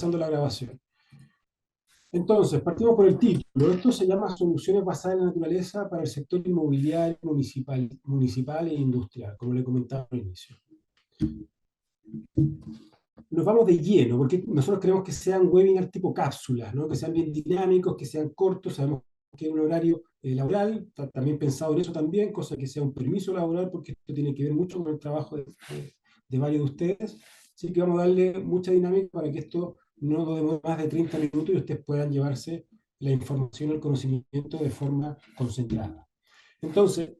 empezando la grabación. Entonces, partimos por el título. Esto se llama Soluciones basadas en la naturaleza para el sector inmobiliario municipal e industrial, como le comentaba al inicio. Nos vamos de lleno, porque nosotros queremos que sean webinars tipo cápsulas, ¿no? Que sean bien dinámicos, que sean cortos. Sabemos que es un horario laboral, está también pensado en eso también, cosa que sea un permiso laboral, porque esto tiene que ver mucho con el trabajo de varios de ustedes. Así que vamos a darle mucha dinámica para que esto no demore más de 30 minutos y ustedes puedan llevarse la información, el conocimiento de forma concentrada. Entonces,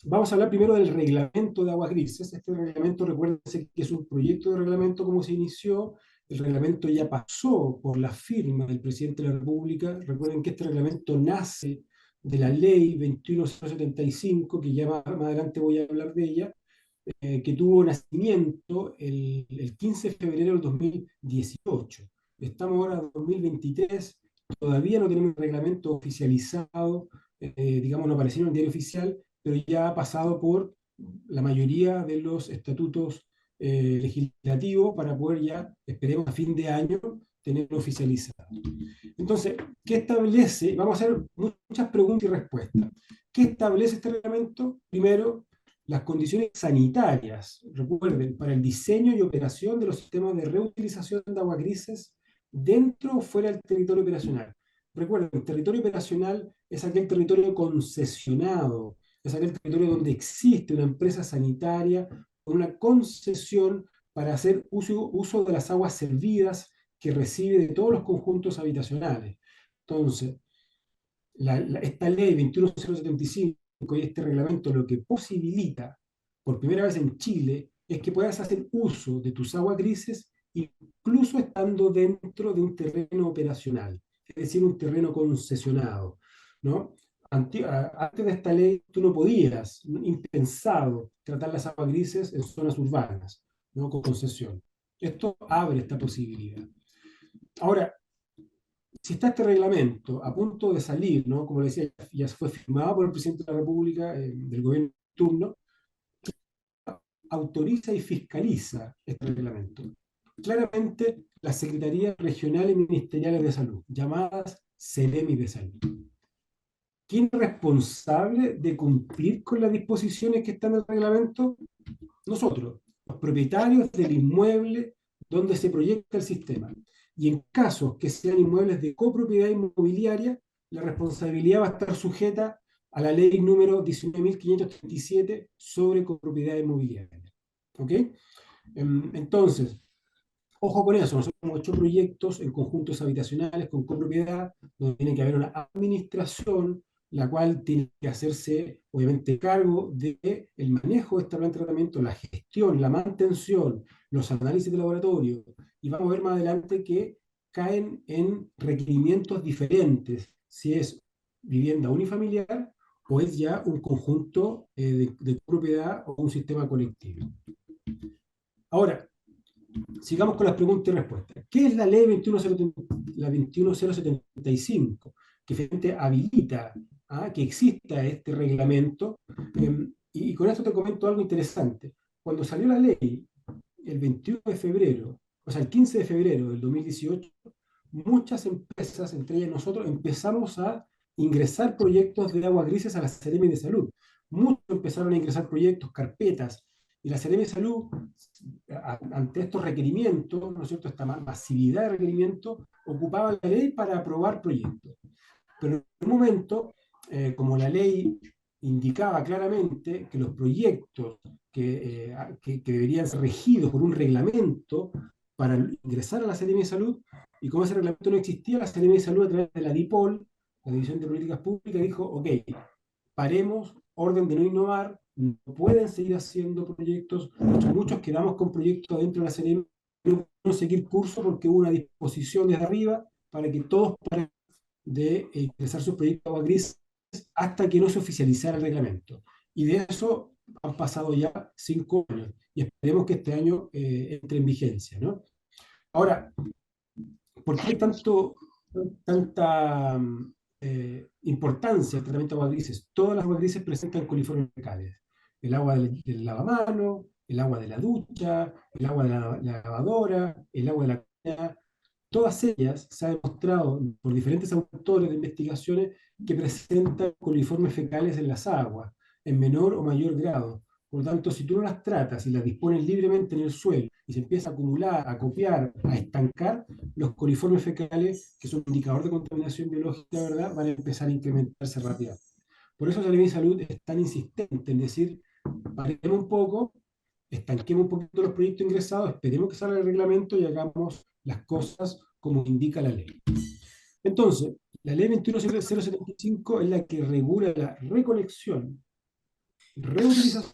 vamos a hablar primero del reglamento de aguas grises. Este reglamento, recuérdense que es un proyecto de reglamento como se inició. El reglamento ya pasó por la firma del presidente de la República. Recuerden que este reglamento nace de la ley 21075, que ya más adelante voy a hablar de ella, que tuvo nacimiento el 15 de febrero del 2018. Estamos ahora en 2023, todavía no tenemos un reglamento oficializado, digamos, no apareció en el diario oficial, pero ya ha pasado por la mayoría de los estatutos legislativos para poder ya, esperemos a fin de año, tenerlo oficializado. Entonces, ¿qué establece? Vamos a hacer muchas preguntas y respuestas. ¿Qué establece este reglamento? Primero, las condiciones sanitarias, recuerden, para el diseño y operación de los sistemas de reutilización de aguas grises dentro o fuera del territorio operacional. Recuerden, el territorio operacional es aquel territorio concesionado, es aquel territorio donde existe una empresa sanitaria con una concesión para hacer uso de las aguas servidas que recibe de todos los conjuntos habitacionales. Entonces, esta ley 21075 y este reglamento lo que posibilita, por primera vez en Chile, es que puedas hacer uso de tus aguas grises incluso estando dentro de un terreno operacional, es decir, un terreno concesionado, ¿no? Antes de esta ley, tú no podías, impensado, tratar las aguas grises en zonas urbanas, ¿no? Con concesión. Esto abre esta posibilidad. Ahora, si está este reglamento a punto de salir, ¿no? Como decía, ya fue firmado por el presidente de la República, del gobierno de turno, autoriza y fiscaliza este reglamento. Claramente, las secretarías regionales ministeriales de salud, llamadas CEREMI de salud. ¿Quién es responsable de cumplir con las disposiciones que están en el reglamento? Nosotros, los propietarios del inmueble donde se proyecta el sistema. Y en casos que sean inmuebles de copropiedad inmobiliaria, la responsabilidad va a estar sujeta a la ley número 19.537 sobre copropiedad inmobiliaria. ¿Ok? Entonces, ojo con eso, nosotros hemos hecho proyectos en conjuntos habitacionales con copropiedad, donde tiene que haber una administración, la cual tiene que hacerse, obviamente, cargo del manejo de esta planta de tratamiento, la gestión, la mantención, los análisis de laboratorio, y vamos a ver más adelante que caen en requerimientos diferentes, si es vivienda unifamiliar o es ya un conjunto de propiedad o un sistema colectivo. Ahora, sigamos con las preguntas y respuestas. ¿Qué es la ley 21075? Que finalmente habilita que exista este reglamento. Y con esto te comento algo interesante. Cuando salió la ley, el 21 de febrero, o sea, el 15 de febrero del 2018, muchas empresas, entre ellas nosotros, empezamos a ingresar proyectos de aguas grises a la Seremi de Salud. Muchos empezaron a ingresar proyectos, carpetas, y la Seremi de Salud, ante estos requerimientos, ¿no es cierto?, esta masividad de requerimientos, ocupaba la ley para aprobar proyectos. Pero en un momento, como la ley indicaba claramente que los proyectos que deberían ser regidos por un reglamento para ingresar a la Seremi de Salud, y como ese reglamento no existía, la Seremi de Salud, a través de la DIPOL, la División de Políticas Públicas, dijo, ok, paremos, orden de no innovar, no pueden seguir haciendo proyectos, muchos quedamos con proyectos dentro de la Seremi, no pueden seguir curso porque hubo una disposición desde arriba para que todos paren de ingresar sus proyectos de agua gris hasta que no se oficializara el reglamento. Y de eso han pasado ya 5 años y esperemos que este año entre en vigencia, ¿no? Ahora, ¿por qué hay tanta importancia al tratamiento de aguas grises? Todas las aguas grises presentan coliformes fecales. El agua del lavamano, el agua de la ducha, el agua de la lavadora, el agua de la cocina, todas ellas se ha demostrado por diferentes autores de investigaciones que presentan coliformes fecales en las aguas, en menor o mayor grado. Por lo tanto, si tú no las tratas y las dispones libremente en el suelo y se empieza a acumular, a copiar, a estancar, los coliformes fecales, que son un indicador de contaminación biológica, ¿verdad?, van a empezar a incrementarse rápidamente. Por eso Salud y Salud es tan insistente en decir, paremos un poco, estanquemos un poquito los proyectos ingresados, esperemos que salga el reglamento y hagamos las cosas como indica la ley. Entonces, la ley 21075 es la que regula la recolección, reutilización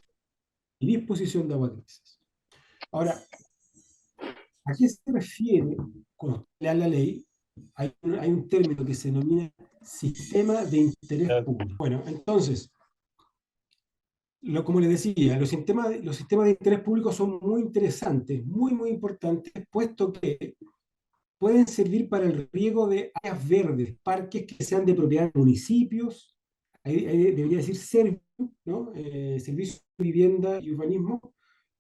y disposición de aguas grises. Ahora, ¿a qué se refiere cuando lea la ley? Hay un término que se denomina sistema de interés público. Bueno, entonces, como les decía, los sistemas de interés público son muy interesantes, muy, muy importantes, puesto que pueden servir para el riego de áreas verdes, parques que sean de propiedad de municipios, ahí debería decir servicio, ¿no? Servicio de vivienda y urbanismo,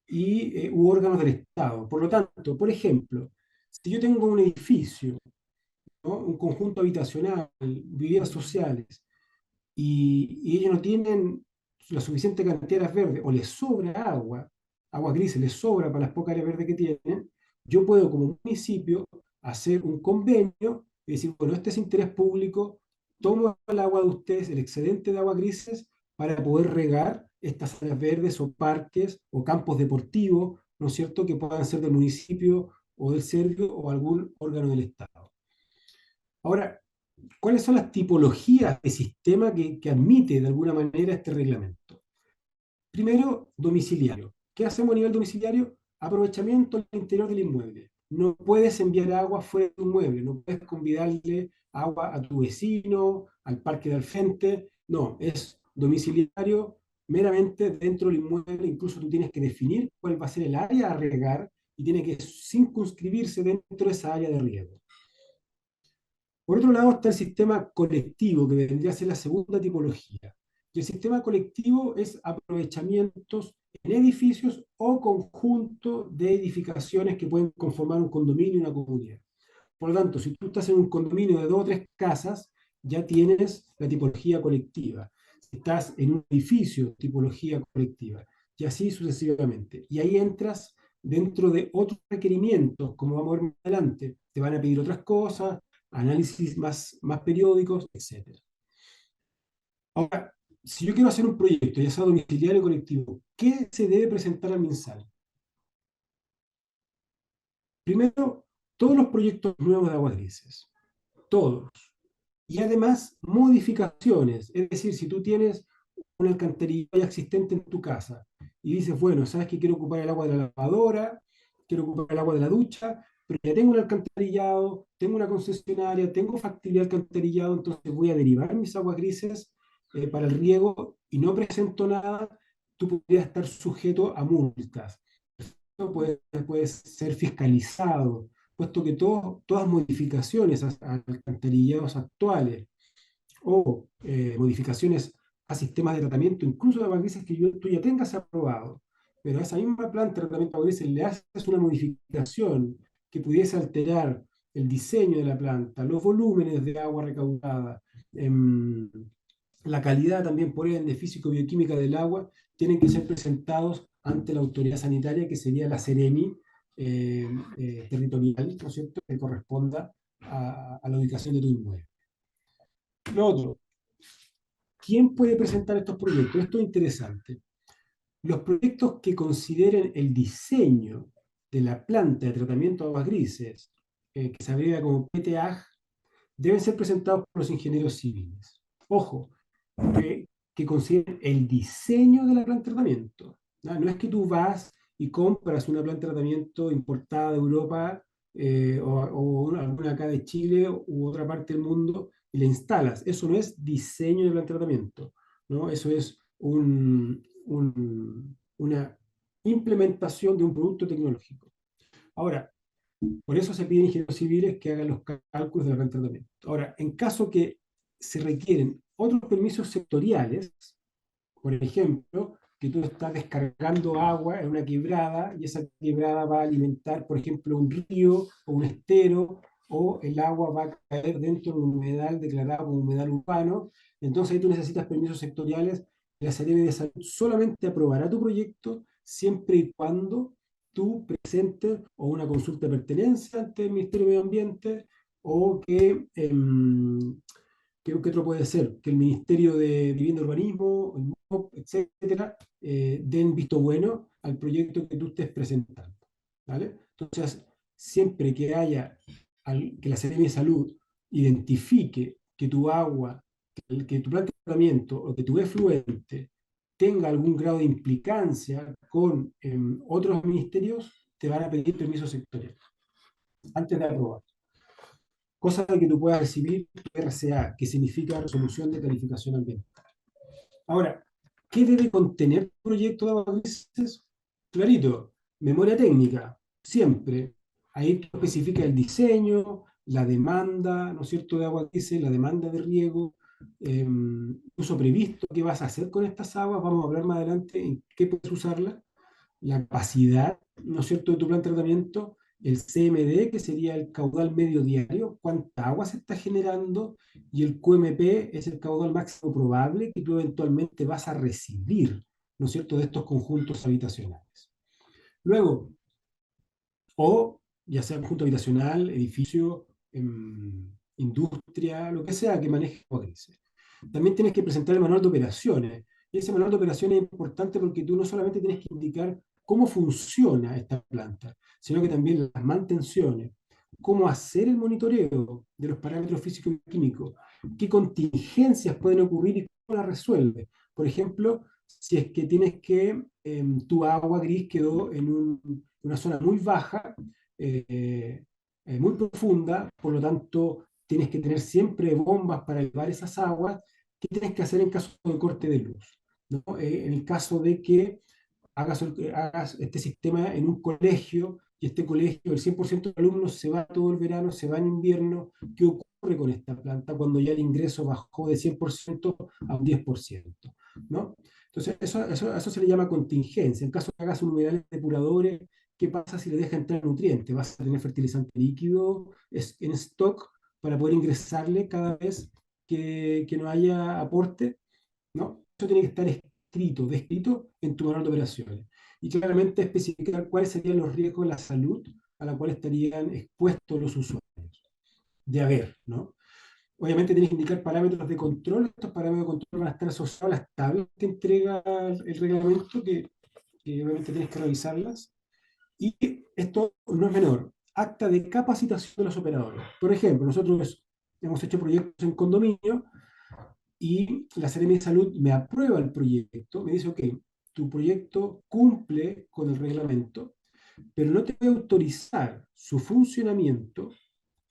u órganos del Estado. Por lo tanto, por ejemplo, si yo tengo un edificio, ¿no?, un conjunto habitacional, viviendas sociales, y ellos no tienen la suficiente cantidad de áreas verdes, o les sobra agua gris, les sobra para las pocas áreas verdes que tienen, yo puedo como municipio hacer un convenio y decir, bueno, este es interés público, tomo el agua de ustedes, el excedente de agua grises, para poder regar estas áreas verdes o parques o campos deportivos, ¿no es cierto?, que puedan ser del municipio o del Servio o algún órgano del Estado. Ahora, ¿cuáles son las tipologías de sistema que admite de alguna manera este reglamento? Primero, domiciliario. ¿Qué hacemos a nivel domiciliario? Aprovechamiento al interior del inmueble. No puedes enviar agua fuera de tu inmueble, no puedes convidarle agua a tu vecino, al parque del frente. No, es domiciliario meramente dentro del inmueble. Incluso tú tienes que definir cuál va a ser el área a regar y tiene que circunscribirse dentro de esa área de riego. Por otro lado está el sistema colectivo, que vendría a ser la segunda tipología. Y el sistema colectivo es aprovechamientos en edificios o conjunto de edificaciones que pueden conformar un condominio y una comunidad. Por lo tanto, si tú estás en un condominio de 2 o 3 casas, ya tienes la tipología colectiva. Si estás en un edificio, tipología colectiva. Y así sucesivamente. Y ahí entras dentro de otros requerimientos, como vamos a ver más adelante. Te van a pedir otras cosas, análisis más periódicos, etc. Ahora, si yo quiero hacer un proyecto, ya sea domiciliario o colectivo, ¿qué se debe presentar al MinSal? Primero, todos los proyectos nuevos de aguas grises. Todos. Y además, modificaciones. Es decir, si tú tienes un alcantarillado ya existente en tu casa y dices, bueno, sabes que quiero ocupar el agua de la lavadora, quiero ocupar el agua de la ducha, pero ya tengo un alcantarillado, tengo una concesionaria, tengo factibilidad de alcantarillado, entonces voy a derivar mis aguas grises para el riego y no presento nada, tú podrías estar sujeto a multas. Esto puede ser fiscalizado, puesto que todas modificaciones a alcantarillados actuales o modificaciones a sistemas de tratamiento, incluso de aguas grises que tú ya tengas aprobado, pero a esa misma planta de tratamiento de aguas grises le haces una modificación que pudiese alterar el diseño de la planta, los volúmenes de agua recaudada, la calidad también, por ende, físico-bioquímica del agua, tienen que ser presentados ante la autoridad sanitaria, que sería la Seremi territorial, ¿no es cierto?, que corresponda a la ubicación de tu inmueble. Lo otro, ¿quién puede presentar estos proyectos? Esto es interesante. Los proyectos que consideren el diseño de la planta de tratamiento de aguas grises, que se abrevia como PTAG, deben ser presentados por los ingenieros civiles. Ojo, que consideren el diseño de la planta de tratamiento. ¿No? No es que tú vas y compras una planta de tratamiento importada de Europa o alguna acá de Chile u otra parte del mundo y la instalas. Eso no es diseño de planta de tratamiento, ¿no? Eso es una implementación de un producto tecnológico. Ahora, por eso se piden ingenieros civiles que hagan los cálculos de la planta de tratamiento. Ahora, en caso que se requieren otros permisos sectoriales, por ejemplo, que tú estás descargando agua en una quebrada y esa quebrada va a alimentar, por ejemplo, un río o un estero o el agua va a caer dentro de un humedal declarado como humedal urbano. Entonces ahí tú necesitas permisos sectoriales. La Seremi de Salud solamente aprobará tu proyecto siempre y cuando tú presentes o una consulta de pertenencia ante el Ministerio de Medio Ambiente o ¿qué otro puede ser? Que el Ministerio de Vivienda y Urbanismo, el MOP, etcétera, den visto bueno al proyecto que tú estés presentando. ¿Vale? Entonces, siempre que que la Seremi de Salud identifique que tu agua, que tu plan de tratamiento o que tu efluente tenga algún grado de implicancia con otros ministerios, te van a pedir permiso sectorial antes de aprobar. Cosa de que tú puedas recibir tu RCA, que significa Resolución de Calificación Ambiental. Ahora, ¿qué debe contener tu proyecto de aguas grises? Clarito, memoria técnica, siempre. Ahí tú especifica el diseño, la demanda, ¿no es cierto?, de aguas grises, la demanda de riego, uso previsto, qué vas a hacer con estas aguas, vamos a hablar más adelante en qué puedes usarlas, la capacidad, ¿no es cierto?, de tu plan de tratamiento, el CMD, que sería el caudal medio diario, cuánta agua se está generando, y el QMP es el caudal máximo probable que tú eventualmente vas a recibir, ¿no es cierto?, de estos conjuntos habitacionales. Luego, o ya sea conjunto habitacional, edificio, industria, lo que sea que maneje agua gris. También tienes que presentar el manual de operaciones. Y ese manual de operaciones es importante porque tú no solamente tienes que indicar cómo funciona esta planta, sino que también las mantenciones, cómo hacer el monitoreo de los parámetros físicos y químicos, qué contingencias pueden ocurrir y cómo las resuelves. Por ejemplo, si es que tienes que tu agua gris quedó en una zona muy baja, eh, muy profunda, por lo tanto tienes que tener siempre bombas para llevar esas aguas. ¿Qué tienes que hacer en caso de corte de luz? ¿No? En el caso de que hagas este sistema en un colegio y este colegio, el 100% de alumnos se va todo el verano, se va en invierno, ¿qué ocurre con esta planta cuando ya el ingreso bajó de 100% a un 10%? ¿No? Entonces, eso se le llama contingencia. En caso de que hagas un humedales depuradores, ¿qué pasa si le deja entrar nutrientes? ¿Vas a tener fertilizante líquido en stock para poder ingresarle cada vez que no haya aporte? ¿No? Eso tiene que estar descrito en tu manual de operaciones. Y claramente especificar cuáles serían los riesgos de la salud a la cual estarían expuestos los usuarios. De haber, ¿no? Obviamente tienes que indicar parámetros de control. Estos parámetros de control van a estar asociados a las tablas que entrega el reglamento, que obviamente tienes que revisarlas. Y esto no es menor. Acta de capacitación de los operadores. Por ejemplo, nosotros hemos hecho proyectos en condominio y la Seremi de Salud me aprueba el proyecto, me dice, ok, tu proyecto cumple con el reglamento, pero no te voy a autorizar su funcionamiento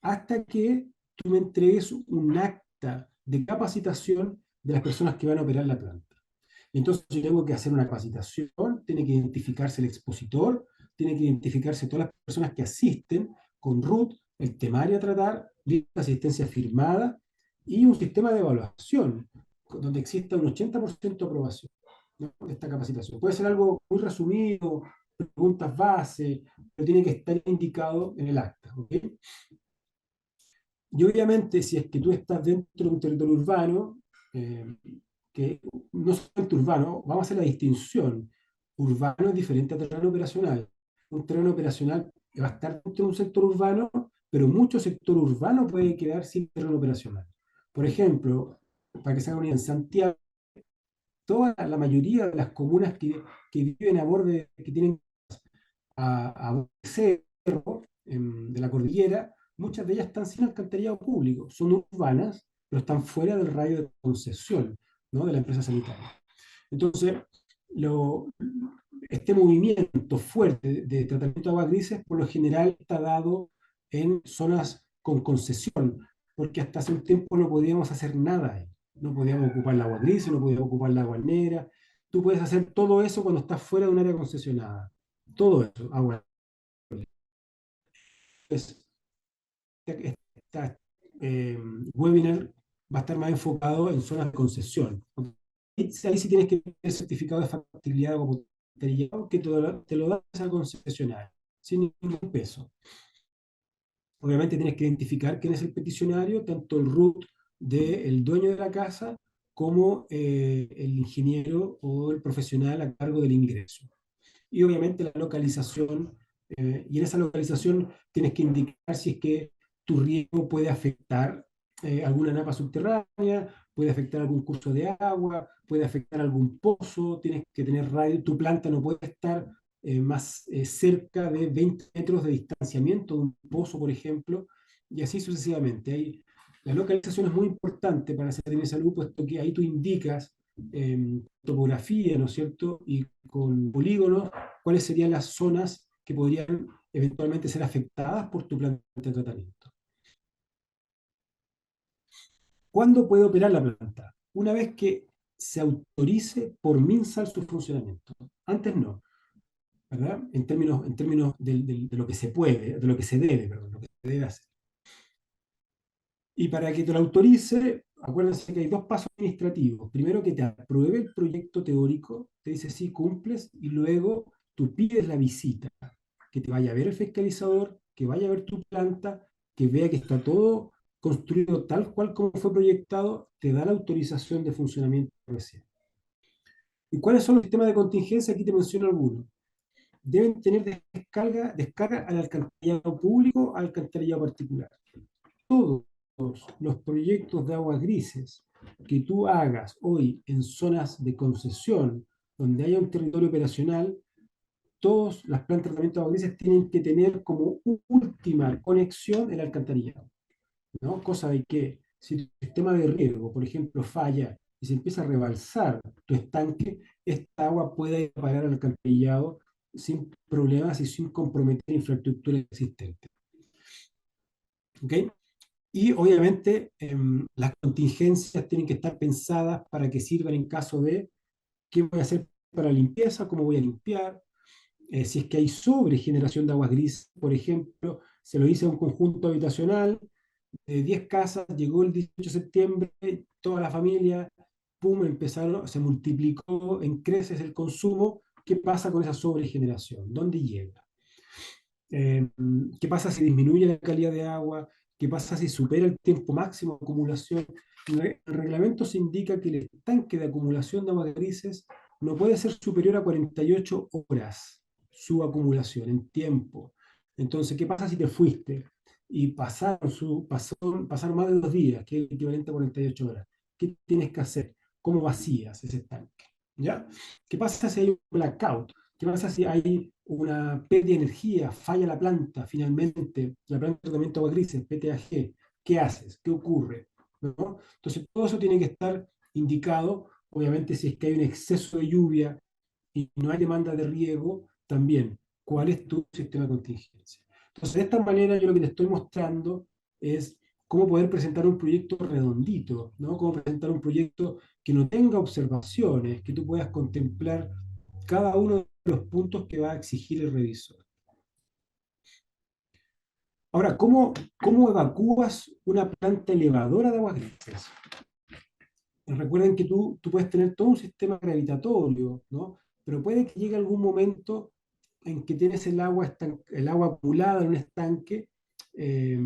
hasta que tú me entregues un acta de capacitación de las personas que van a operar la planta. Entonces yo tengo que hacer una capacitación, tiene que identificarse el expositor, tiene que identificarse todas las personas que asisten con RUT, el temario a tratar, lista de asistencia firmada y un sistema de evaluación donde exista un 80% de aprobación, ¿no?, de esta capacitación. Puede ser algo muy resumido, preguntas base, pero tiene que estar indicado en el acta. ¿Okay? Y obviamente, si es que tú estás dentro de un territorio urbano, que no solamente urbano, vamos a hacer la distinción. Urbano es diferente a terreno operacional. Un terreno operacional va a estar dentro de un sector urbano, pero mucho sector urbano puede quedar sin terreno operacional. Por ejemplo, para que se hagan una idea, en Santiago, toda la mayoría de las comunas que viven a borde, que tienen a cerro de la cordillera, muchas de ellas están sin alcantarillado público, son urbanas, pero están fuera del radio de concesión, ¿no?, de la empresa sanitaria. Entonces, lo, este movimiento fuerte de tratamiento de aguas grises por lo general está dado en zonas con concesión, porque hasta hace un tiempo no podíamos hacer nada ahí. No podíamos ocupar el agua gris, no podíamos ocupar el agua negra. Tú puedes hacer todo eso cuando estás fuera de un área concesionada. Todo eso, agua. Entonces, esta webinar va a estar más enfocado en zonas de concesión. Ahí sí tienes que tener certificado de factibilidad o alcantarillado que te lo da esa concesionaria, sin ningún peso. Obviamente tienes que identificar quién es el peticionario, tanto el root del dueño de la casa como el ingeniero o el profesional a cargo del ingreso. Y obviamente la localización, y en esa localización tienes que indicar si es que tu riego puede afectar alguna napa subterránea, puede afectar algún curso de agua, puede afectar algún pozo, tienes que tener radio, tu planta no puede estar más cerca de 20 metros de distanciamiento de un pozo, por ejemplo, y así sucesivamente. La localización es muy importante para hacer de salud, puesto que ahí tú indicas topografía, ¿no es cierto? Y con polígonos, cuáles serían las zonas que podrían eventualmente ser afectadas por tu planta de tratamiento. ¿Cuándo puede operar la planta? Una vez que se autorice por MinSal su funcionamiento. Antes no, ¿verdad? En términos de lo que se puede, de lo que se debe, perdón, lo que se debe hacer. Y para que te lo autorice, acuérdense que hay dos pasos administrativos. Primero, que te apruebe el proyecto teórico, te dice sí, cumples, y luego tú pides la visita, que te vaya a ver el fiscalizador, que vaya a ver tu planta, que vea que está todo construido tal cual como fue proyectado, te da la autorización de funcionamiento recién. ¿Y cuáles son los sistemas de contingencia? Aquí te menciono algunos. Deben tener descarga al alcantarillado público, al alcantarillado particular. Todos los proyectos de aguas grises que tú hagas hoy en zonas de concesión, donde haya un territorio operacional, todas las plantas de tratamiento de aguas grises tienen que tener como última conexión el alcantarillado, ¿no? Cosa de que si tu sistema de riego, por ejemplo, falla y se empieza a rebalsar tu estanque, esta agua puede ir a parar al alcantarillado sin problemas y sin comprometer infraestructura existente. ¿Ok? Y obviamente las contingencias tienen que estar pensadas para que sirvan en caso de qué voy a hacer para la limpieza, cómo voy a limpiar, si es que hay sobregeneración de aguas grises, por ejemplo, se lo hice a un conjunto habitacional de 10 casas, llegó el 18 de septiembre, toda la familia, pum, empezaron, se multiplicó en creces el consumo. ¿Qué pasa con esa sobregeneración? ¿Dónde llega? Eh, ¿Qué pasa si disminuye la calidad de agua? ¿Qué pasa si supera el tiempo máximo de acumulación? El reglamento se indica que el estanque de acumulación de aguas grises no puede ser superior a 48 horas su acumulación en tiempo. Entonces, ¿qué pasa si te fuiste y pasaron más de 2 días, que es el equivalente a 48 horas? ¿Qué tienes que hacer? ¿Cómo vacías ese estanque? ¿Ya? ¿Qué pasa si hay un blackout? ¿Qué pasa si hay una pérdida de energía, falla la planta finalmente, la planta de tratamiento de agua grises, PTAG? ¿Qué haces? ¿Qué ocurre? ¿No? Entonces, todo eso tiene que estar indicado. Obviamente, si es que hay un exceso de lluvia y no hay demanda de riego, también, ¿cuál es tu sistema de contingencia? Entonces, de esta manera, yo lo que te estoy mostrando es cómo poder presentar un proyecto redondito, ¿no? Cómo presentar un proyecto que no tenga observaciones, que tú puedas contemplar cada uno de los puntos que va a exigir el revisor. Ahora, ¿cómo evacúas una planta elevadora de aguas grises? Recuerden que tú puedes tener todo un sistema gravitatorio, ¿no? Pero puede que llegue algún momento en que tienes el agua acumulada en un estanque eh,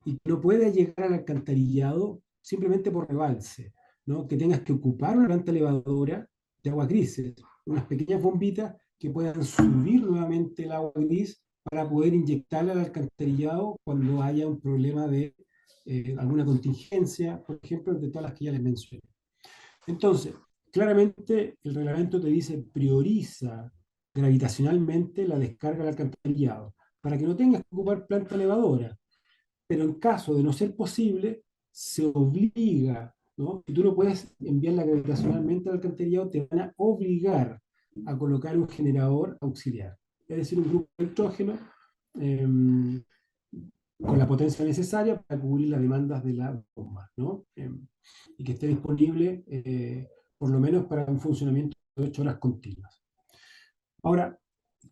y que no puede llegar al alcantarillado simplemente por rebalse, ¿no? Que tengas que ocupar una planta elevadora de aguas grises, unas pequeñas bombitas que puedan subir nuevamente el agua gris para poder inyectarla al alcantarillado cuando haya un problema de alguna contingencia, por ejemplo, de todas las que ya les mencioné. Entonces, claramente el reglamento te dice prioriza gravitacionalmente la descarga al alcantarillado, para que no tengas que ocupar planta elevadora. Pero en caso de no ser posible, se obliga, ¿no? Si tú no puedes enviarla gravitacionalmente al alcantarillado, te van a obligar a colocar un generador auxiliar, es decir, un grupo de electrógeno eh, con la potencia necesaria para cubrir las demandas de la bomba, ¿no? Y que esté disponible por lo menos para un funcionamiento de 8 horas continuas. Ahora,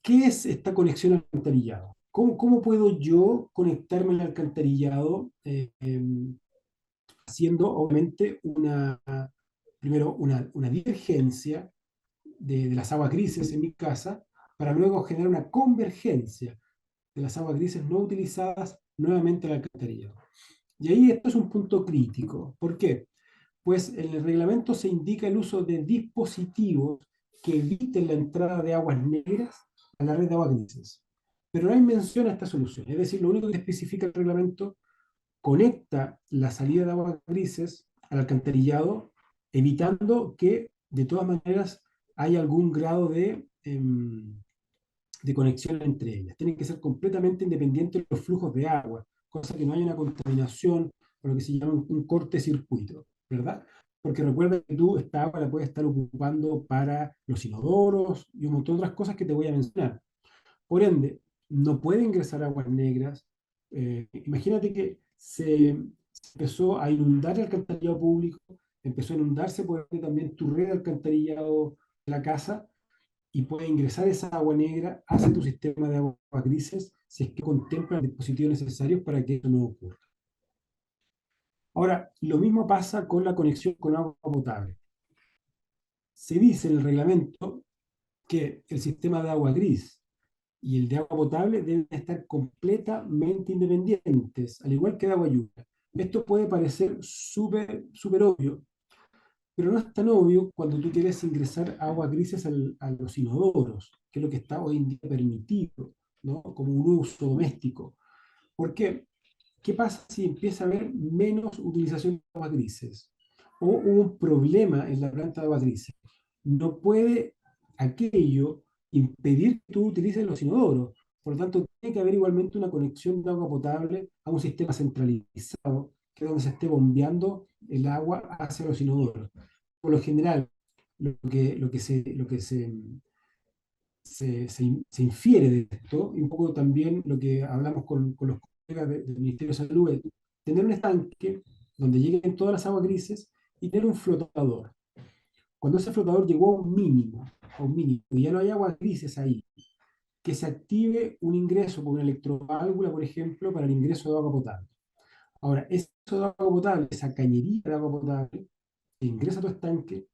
¿qué es esta conexión al alcantarillado? ¿Cómo puedo yo conectarme al alcantarillado haciendo, obviamente, primero una divergencia de las aguas grises en mi casa para luego generar una convergencia de las aguas grises no utilizadas nuevamente al alcantarillado. Y ahí esto es un punto crítico. ¿Por qué? Pues en el reglamento se indica el uso de dispositivos que eviten la entrada de aguas negras a la red de aguas grises. Pero no hay mención a esta solución. Es decir, lo único que especifica el reglamento conecta la salida de aguas grises al alcantarillado, evitando que de todas maneras haya algún grado de conexión entre ellas. Tienen que ser completamente independientes los flujos de agua, cosa que no haya una contaminación o lo que se llama un cortecircuito, ¿verdad? Porque recuerda que tú esta agua la puedes estar ocupando para los inodoros y un montón de otras cosas que te voy a mencionar. Por ende, no puede ingresar aguas negras. Imagínate que se empezó a inundar el alcantarillado público, empezó a inundarse por ende también tu red de alcantarillado de la casa, y puede ingresar esa agua negra hacia tu sistema de aguas grises si es que contempla los dispositivos necesarios para que eso no ocurra. Ahora, lo mismo pasa con la conexión con agua potable. Se dice en el reglamento que el sistema de agua gris y el de agua potable deben estar completamente independientes, al igual que de agua lluvia. Esto puede parecer súper obvio, pero no es tan obvio cuando tú quieres ingresar aguas grises a los inodoros, que es lo que está hoy en día permitido, ¿no? Como un uso doméstico. ¿Por qué? ¿Qué pasa si empieza a haber menos utilización de aguas grises? O hubo un problema en la planta de aguas grises. No puede aquello impedir que tú utilices los inodoros. Por lo tanto, tiene que haber igualmente una conexión de agua potable a un sistema centralizado, que es donde se esté bombeando el agua hacia los inodoros. Por lo general, lo que se infiere de esto, y un poco también lo que hablamos con los colegas del Ministerio de Salud, es tener un estanque donde lleguen todas las aguas grises y tener un flotador. Cuando ese flotador llegó a un mínimo, y ya no hay aguas grises ahí, que se active un ingreso por una electroválvula, por ejemplo, para el ingreso de agua potable. Ahora, eso de agua potable, esa cañería de agua potable, que ingresa a tu estanque,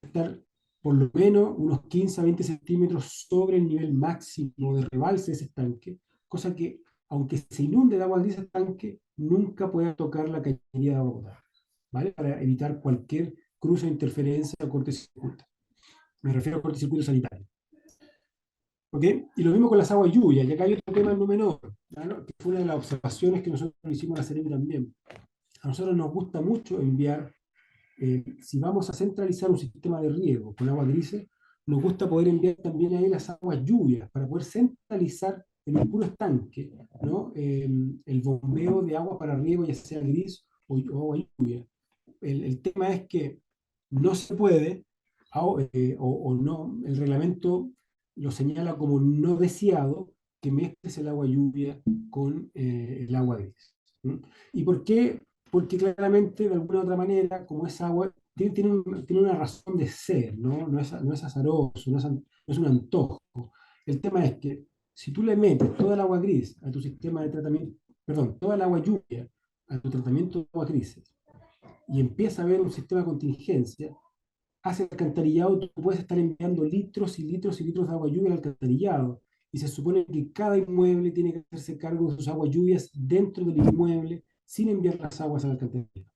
estar por lo menos unos 15 a 20 centímetros sobre el nivel máximo de rebalse de ese estanque, cosa que, aunque se inunde de agua gris el tanque, nunca pueda tocar la cañería de agua potable, ¿vale? Para evitar cualquier cruce, interferencia o cortocircuito. Me refiero a cortocircuito sanitario. ¿Ok? Y lo mismo con las aguas lluvias, y acá hay otro tema no menor, ¿no? Que fue una de las observaciones que nosotros hicimos en la serie también. A nosotros nos gusta mucho enviar si vamos a centralizar un sistema de riego con aguas grises, nos gusta poder enviar también ahí las aguas lluvias para poder centralizar en un puro estanque, ¿no? El bombeo de agua para riego, ya sea gris o agua lluvia. El tema es que no se puede, o no, el reglamento lo señala como no deseado que mezcles el agua lluvia con el agua gris. ¿Mm? ¿Y por qué? Porque claramente, de alguna u otra manera, como es agua, tiene una razón de ser, ¿no? No es azaroso, no es un antojo. El tema es que si tú le metes toda el agua gris a tu sistema de tratamiento, perdón, toda el agua lluvia a tu tratamiento de aguas grises, y empieza a haber un sistema de contingencia, hacia el alcantarillado tú puedes estar enviando litros y litros y litros de agua lluvia al alcantarillado. Y se supone que cada inmueble tiene que hacerse cargo de sus aguas lluvias dentro del inmueble sin enviar las aguas al alcantarillado,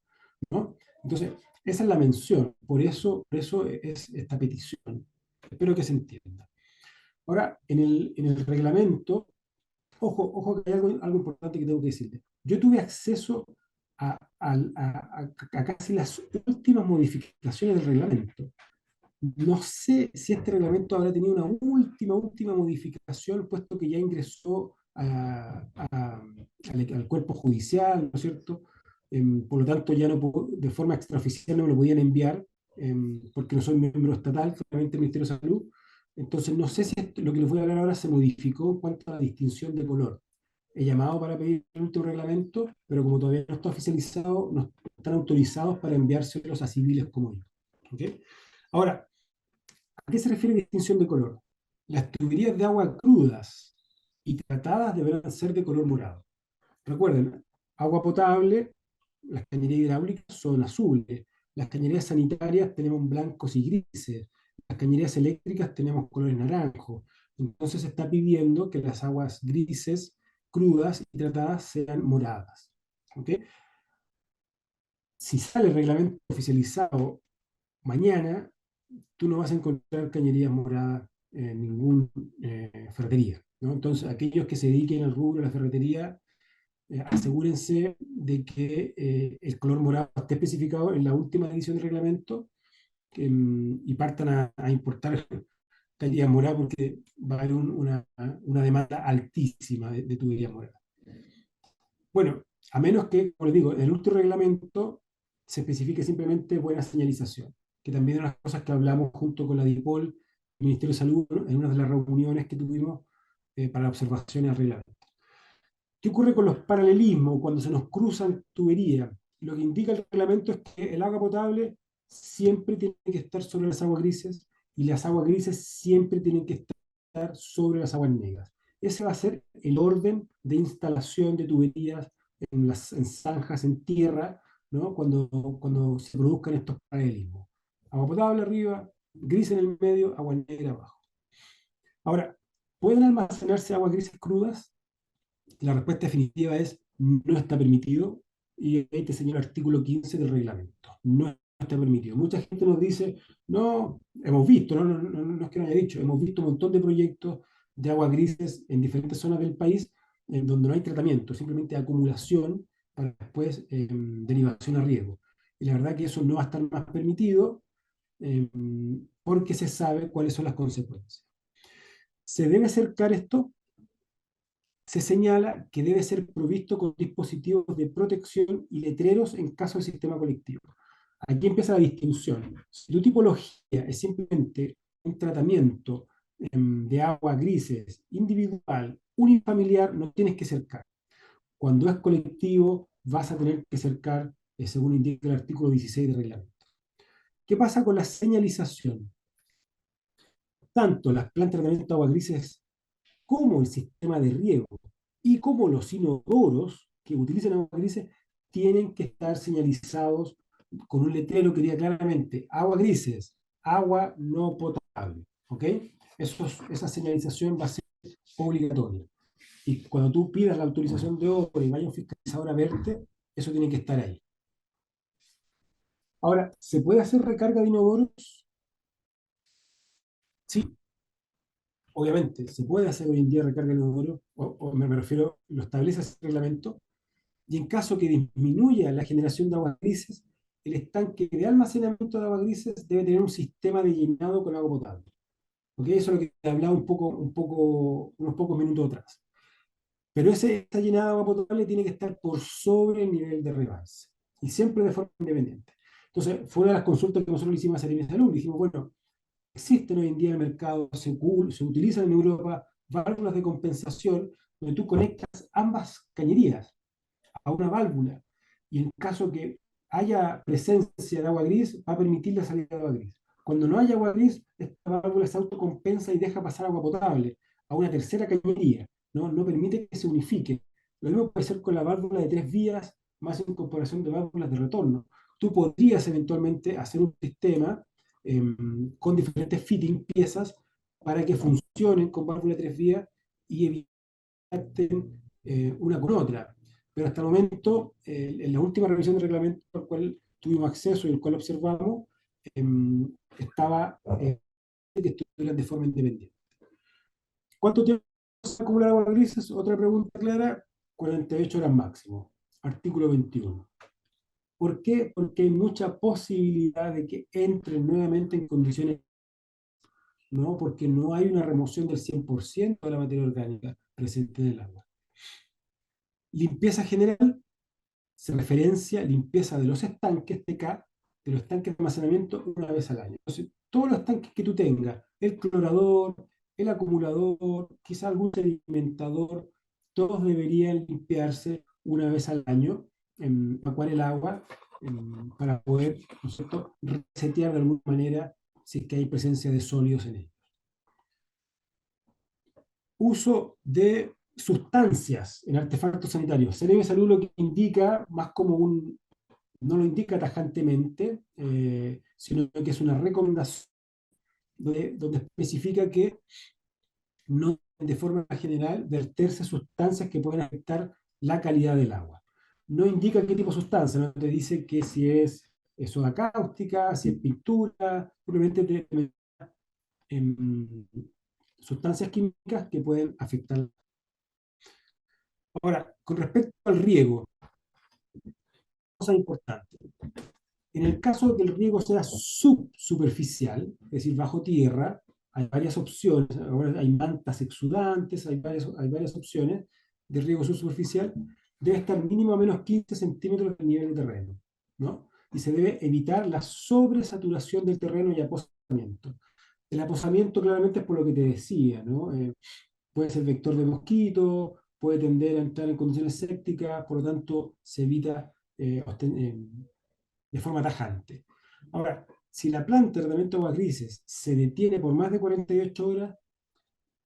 ¿no? Entonces, esa es la mención. Por eso es esta petición. Espero que se entienda. Ahora, en el reglamento, ojo que hay algo importante que tengo que decirte. Yo tuve acceso a casi las últimas modificaciones del reglamento. No sé si este reglamento habrá tenido una última modificación, puesto que ya ingresó al cuerpo judicial, ¿no es cierto? Por lo tanto, ya no de forma extraoficial no me lo podían enviar, porque no soy miembro estatal, solamente el Ministerio de Salud. Entonces, no sé si lo que les voy a hablar ahora se modificó en cuanto a la distinción de color. He llamado para pedir el último reglamento, pero como todavía no está oficializado, no están autorizados para enviárselos a civiles como yo. ¿Okay? Ahora, ¿a qué se refiere distinción de color? Las tuberías de agua crudas y tratadas deberán ser de color morado. Recuerden, agua potable, las cañerías hidráulicas son azules, las cañerías sanitarias tenemos blancos y grises, las cañerías eléctricas tenemos colores naranjos. Entonces se está pidiendo que las aguas grises crudas y tratadas sean moradas. ¿Ok? Si sale el reglamento oficializado mañana, tú no vas a encontrar cañerías moradas en ninguna ferretería, ¿no? Entonces, aquellos que se dediquen al rubro de la ferretería, asegúrense de que el color morado esté especificado en la última edición del reglamento, y partan a importar cañerías moradas porque va a haber una demanda altísima de tuberías moradas. Bueno, a menos que, como les digo, en el último reglamento se especifique simplemente buena señalización, que también es una de las cosas que hablamos junto con la DIPOL, el Ministerio de Salud, ¿no? En una de las reuniones que tuvimos para la observación al reglamento. ¿Qué ocurre con los paralelismos cuando se nos cruzan tuberías? Lo que indica el reglamento es que el agua potable siempre tiene que estar sobre las aguas grises y las aguas grises siempre tienen que estar sobre las aguas negras. Ese va a ser el orden de instalación de tuberías en zanjas, en tierra, ¿no? Cuando se produzcan estos paralelismos. Agua potable arriba, gris en el medio, agua negra abajo. Ahora, ¿pueden almacenarse aguas grises crudas? La respuesta definitiva es no está permitido, y ahí te señala el artículo 15 del reglamento. No está permitido. Mucha gente nos dice, no, hemos visto, no es que no haya dicho, hemos visto un montón de proyectos de aguas grises en diferentes zonas del país en donde no hay tratamiento, simplemente acumulación para después derivación a riesgo. Y la verdad que eso no va a estar más permitido eh, porque se sabe cuáles son las consecuencias. ¿Se debe acercar esto? Se señala que debe ser provisto con dispositivos de protección y letreros en caso de sistema colectivo. Aquí empieza la distinción. Si tu tipología es simplemente un tratamiento de aguas grises, individual, unifamiliar, no tienes que cercar. Cuando es colectivo, vas a tener que cercar, según indica el artículo 16 del reglamento. ¿Qué pasa con la señalización? Tanto las plantas de tratamiento de aguas grises como el sistema de riego y como los inodoros que utilizan agua grises tienen que estar señalizados con un letrero que diga claramente agua grises, agua no potable. ¿Ok? Esa señalización va a ser obligatoria. Y cuando tú pidas la autorización de obra y vaya un fiscalizador a verte, eso tiene que estar ahí. Ahora, ¿se puede hacer recarga de inodoros? Sí, obviamente, se puede hacer hoy en día recarga de inodoros, o me refiero, lo establece ese reglamento, y en caso que disminuya la generación de aguas grises, el estanque de almacenamiento de aguas grises debe tener un sistema de llenado con agua potable. ¿Okay? Eso es lo que te hablaba unos pocos minutos atrás. Pero esta llenada de agua potable tiene que estar por sobre el nivel de rebalse, y siempre de forma independiente. Entonces, fue una de las consultas que nosotros le hicimos a Seremi de Salud. Dijimos, bueno, existen hoy en día en el mercado, se utilizan en Europa válvulas de compensación donde tú conectas ambas cañerías a una válvula, y en caso que haya presencia de agua gris, va a permitir la salida de agua gris. Cuando no haya agua gris, esta válvula se autocompensa y deja pasar agua potable a una tercera cañería, no permite que se unifique. Lo mismo puede ser con la válvula de 3 vías, más incorporación de válvulas de retorno. Tú podrías eventualmente hacer un sistema con diferentes fitting, piezas, para que funcionen con válvula de 3 vías y eviten una con otra. Pero hasta el momento, en la última revisión del reglamento al cual tuvimos acceso y el cual observamos, estaba que estuvieran de forma independiente. ¿Cuánto tiempo se acumular agua grises? Otra pregunta clara: 48 horas máximo. Artículo 21. ¿Por qué? Porque hay mucha posibilidad de que entren nuevamente en condiciones, ¿no? Porque no hay una remoción del 100% de la materia orgánica presente en el agua. Limpieza general se referencia a limpieza de los estanques TK, de los estanques de almacenamiento una vez al año. Entonces, todos los tanques que tú tengas, el clorador, el acumulador, quizá algún sedimentador, todos deberían limpiarse una vez al año, evacuar el agua, para poder, ¿no es cierto?, resetear de alguna manera si es que hay presencia de sólidos en ellos. Uso de sustancias en artefactos sanitarios. Seremi de Salud lo que indica, más como no lo indica tajantemente, sino que es una recomendación donde especifica que no de forma general verterse sustancias que pueden afectar la calidad del agua. No indica qué tipo de sustancia, no te dice que si es soda cáustica, si es pintura, simplemente te sustancias químicas que pueden afectar. Ahora, con respecto al riego, cosa importante. En el caso de que el riego sea subsuperficial, es decir, bajo tierra, hay varias opciones. Ahora hay mantas exudantes, hay varias opciones de riego subsuperficial. Debe estar mínimo a menos 15 centímetros del nivel de terreno, ¿no? Y se debe evitar la sobresaturación del terreno y aposamiento. El aposamiento claramente es por lo que te decía, ¿no? Puede ser vector de mosquito, puede tender a entrar en condiciones sépticas, por lo tanto se evita de forma tajante. Ahora, si la planta de tratamiento de aguas grises se detiene por más de 48 horas,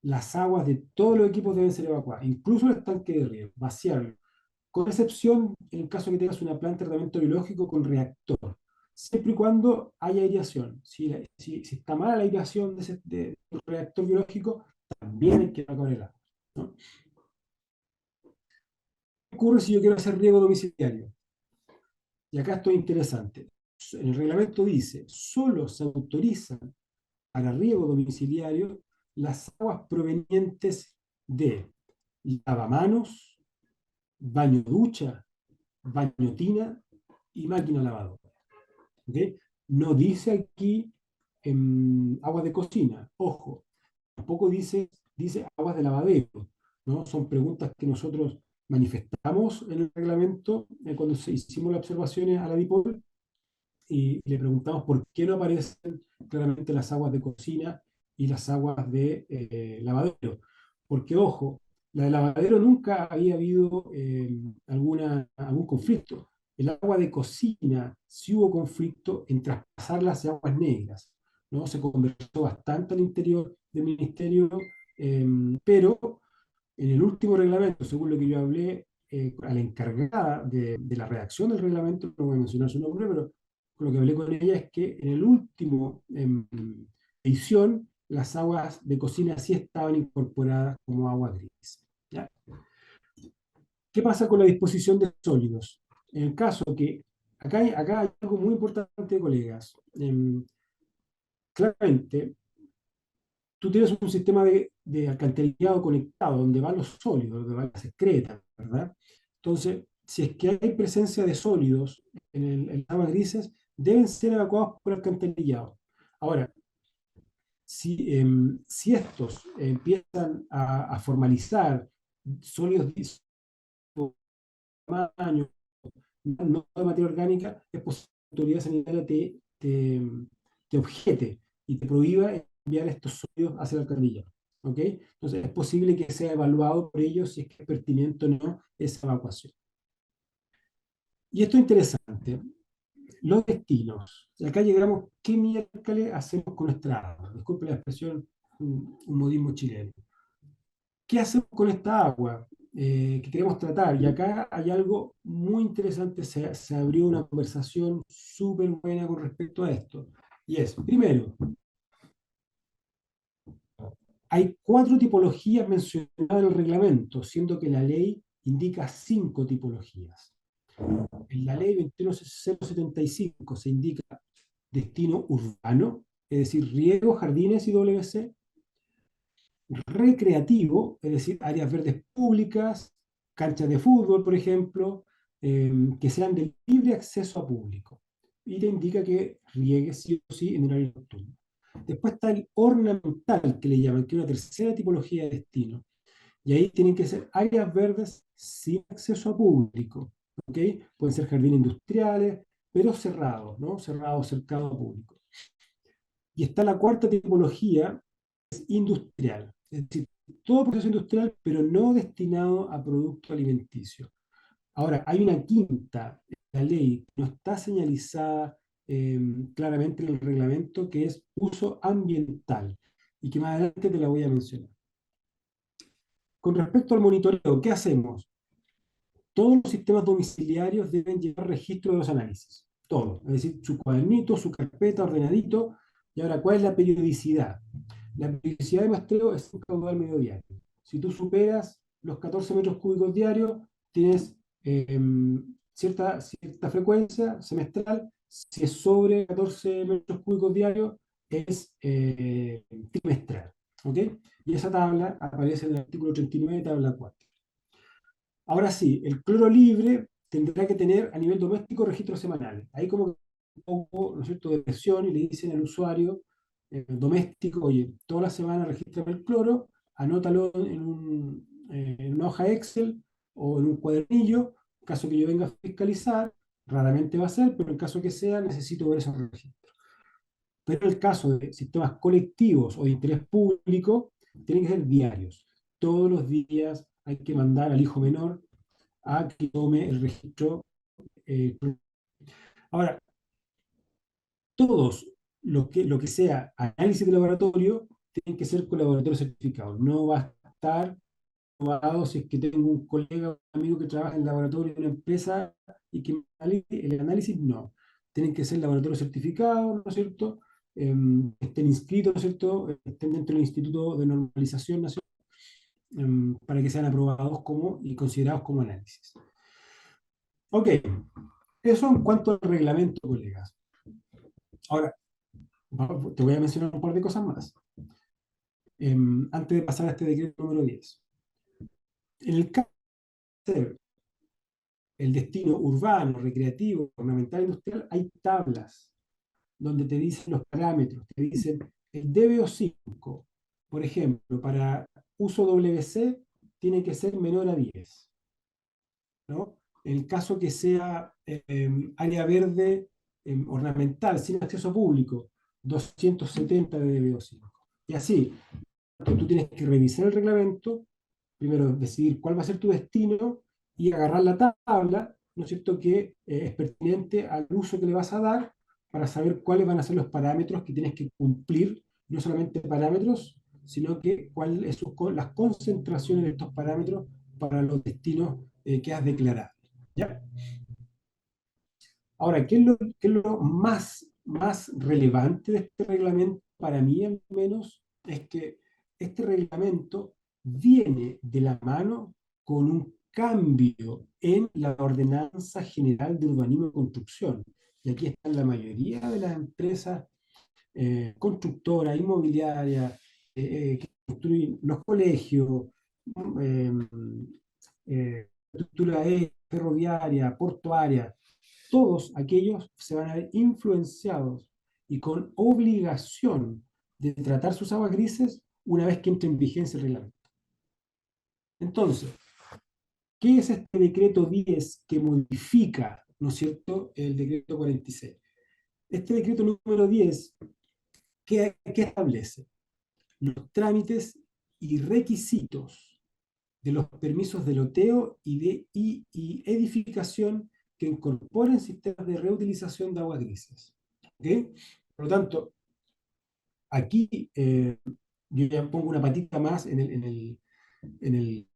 las aguas de todos los equipos deben ser evacuadas, incluso el estanque de riego, vaciarlo, con excepción en el caso que tengas una planta de tratamiento biológico con reactor, siempre y cuando haya aireación. Si está mala la aireación del reactor biológico, también hay que evacuar el agua, ¿no? ¿Qué ocurre si yo quiero hacer riego domiciliario? Y acá esto es interesante. En el reglamento dice, solo se autorizan para riego domiciliario las aguas provenientes de lavamanos, baño ducha, baño tina y máquina lavadora. ¿Okay? No dice aquí aguas de cocina, ojo, tampoco dice aguas de lavadero, ¿no? Son preguntas que nosotros manifestamos en el reglamento cuando hicimos las observaciones a la DIPOL y le preguntamos por qué no aparecen claramente las aguas de cocina y las aguas de lavadero. Porque, ojo, la de lavadero nunca había habido algún conflicto. El agua de cocina sí hubo conflicto en traspasarlas a aguas negras, ¿no? Se conversó bastante al interior del ministerio, eh, pero en el último reglamento, según lo que yo hablé, a la encargada de la redacción del reglamento, no voy a mencionar su nombre, pero con lo que hablé con ella es que en el último edición, las aguas de cocina sí estaban incorporadas como agua gris. ¿Ya? ¿Qué pasa con la disposición de sólidos? En el caso que, acá hay algo muy importante, colegas. Claramente, tú tienes un sistema de alcantarillado conectado, donde van los sólidos, donde van las excretas, ¿verdad? Entonces, si es que hay presencia de sólidos en las aguas grises, deben ser evacuados por alcantarillado. Ahora, si estos empiezan a formalizar sólidos de tamaño, no de materia orgánica, es posible que la autoridad sanitaria te objete y te prohíba enviar estos sólidos hacia la alcantarilla. ¿Ok? Entonces es posible que sea evaluado por ellos si es que es pertinente o no esa evacuación. Y esto es interesante. Los destinos. Acá llegamos, ¿qué miércoles hacemos con nuestra agua? Disculpe la expresión, un modismo chileno. ¿Qué hacemos con esta agua que queremos tratar? Y acá hay algo muy interesante, se abrió una conversación súper buena con respecto a esto. Y es, primero, hay 4 tipologías mencionadas en el reglamento, siendo que la ley indica 5 tipologías. En la ley 21075 se indica destino urbano, es decir, riego, jardines y WC, recreativo, es decir, áreas verdes públicas, canchas de fútbol, por ejemplo, que sean de libre acceso a público. Y te indica que riegue sí o sí en horario nocturno. Después está el ornamental, que le llaman, que es una tercera tipología de destino. Y ahí tienen que ser áreas verdes sin acceso a público. ¿Okay? Pueden ser jardines industriales, pero cerrados, ¿no? Cerrados, cercados a público. Y está la cuarta tipología, es industrial. Es decir, todo proceso industrial, pero no destinado a producto alimenticio. Ahora, hay una quinta, la ley no está señalizada claramente en el reglamento, que es uso ambiental, y que más adelante te la voy a mencionar. Con respecto al monitoreo, ¿qué hacemos? Todos los sistemas domiciliarios deben llevar registro de los análisis. Todo. Es decir, su cuadernito, su carpeta, ordenadito. Y ahora, ¿cuál es la periodicidad? La periodicidad de muestreo es un caudal medio diario. Si tú superas los 14 metros cúbicos diarios, tienes cierta frecuencia semestral. Si es sobre 14 metros cúbicos diarios, es trimestral. ¿Ok? Y esa tabla aparece en el artículo 39, tabla 4. Ahora sí, el cloro libre tendrá que tener a nivel doméstico registros semanales. Ahí como que un poco, ¿no es cierto?, de presión y le dicen al usuario doméstico, oye, toda la semana registra el cloro, anótalo en una hoja Excel o en un cuadernillo, en caso que yo venga a fiscalizar, raramente va a ser, pero en caso que sea, necesito ver esos registros. Pero en el caso de sistemas colectivos o de interés público, tienen que ser diarios. Todos los días hay que mandar al hijo menor a que tome el registro. eh, Ahora, todos lo que sea análisis de laboratorio tienen que ser con laboratorio certificado. No va a estar probado si es que tengo un colega o un amigo que trabaja en el laboratorio de una empresa y que el análisis no. Tienen que ser laboratorios certificados, ¿no es cierto? Estén inscritos, ¿no es cierto? Estén dentro del Instituto de Normalización Nacional, para que sean aprobados como y considerados como análisis. Ok, eso en cuanto al reglamento, colegas. Ahora, te voy a mencionar un par de cosas más, antes de pasar a este decreto número 10. En el caso de ser el destino urbano, recreativo, ornamental, industrial, hay tablas donde te dicen los parámetros, te dicen el DBO5, por ejemplo, para uso WC tiene que ser menor a 10, ¿no? En el caso que sea área verde ornamental, sin acceso público, 270 de DBO5. Y así, tú tienes que revisar el reglamento, primero decidir cuál va a ser tu destino y agarrar la tabla, ¿no es cierto?, que es pertinente al uso que le vas a dar para saber cuáles van a ser los parámetros que tienes que cumplir, no solamente parámetros, sino que cuáles son las concentraciones de estos parámetros para los destinos que has declarado. ¿Ya? Ahora, qué es lo más relevante de este reglamento, para mí al menos, es que este reglamento viene de la mano con un cambio en la Ordenanza General de Urbanismo y Construcción. Y aquí están la mayoría de las empresas constructoras, inmobiliarias, que construyen los colegios, eh, estructura ferroviaria, portuaria, todos aquellos se van a ver influenciados y con obligación de tratar sus aguas grises una vez que entre en vigencia el reglamento. Entonces, ¿qué es este decreto 10 que modifica, ¿no es cierto?, el decreto 46? Este decreto número 10, ¿qué establece? Los trámites y requisitos de los permisos de loteo y edificación que incorporen sistemas de reutilización de aguas grises. ¿Okay? Por lo tanto, aquí yo ya pongo una patita más en el, en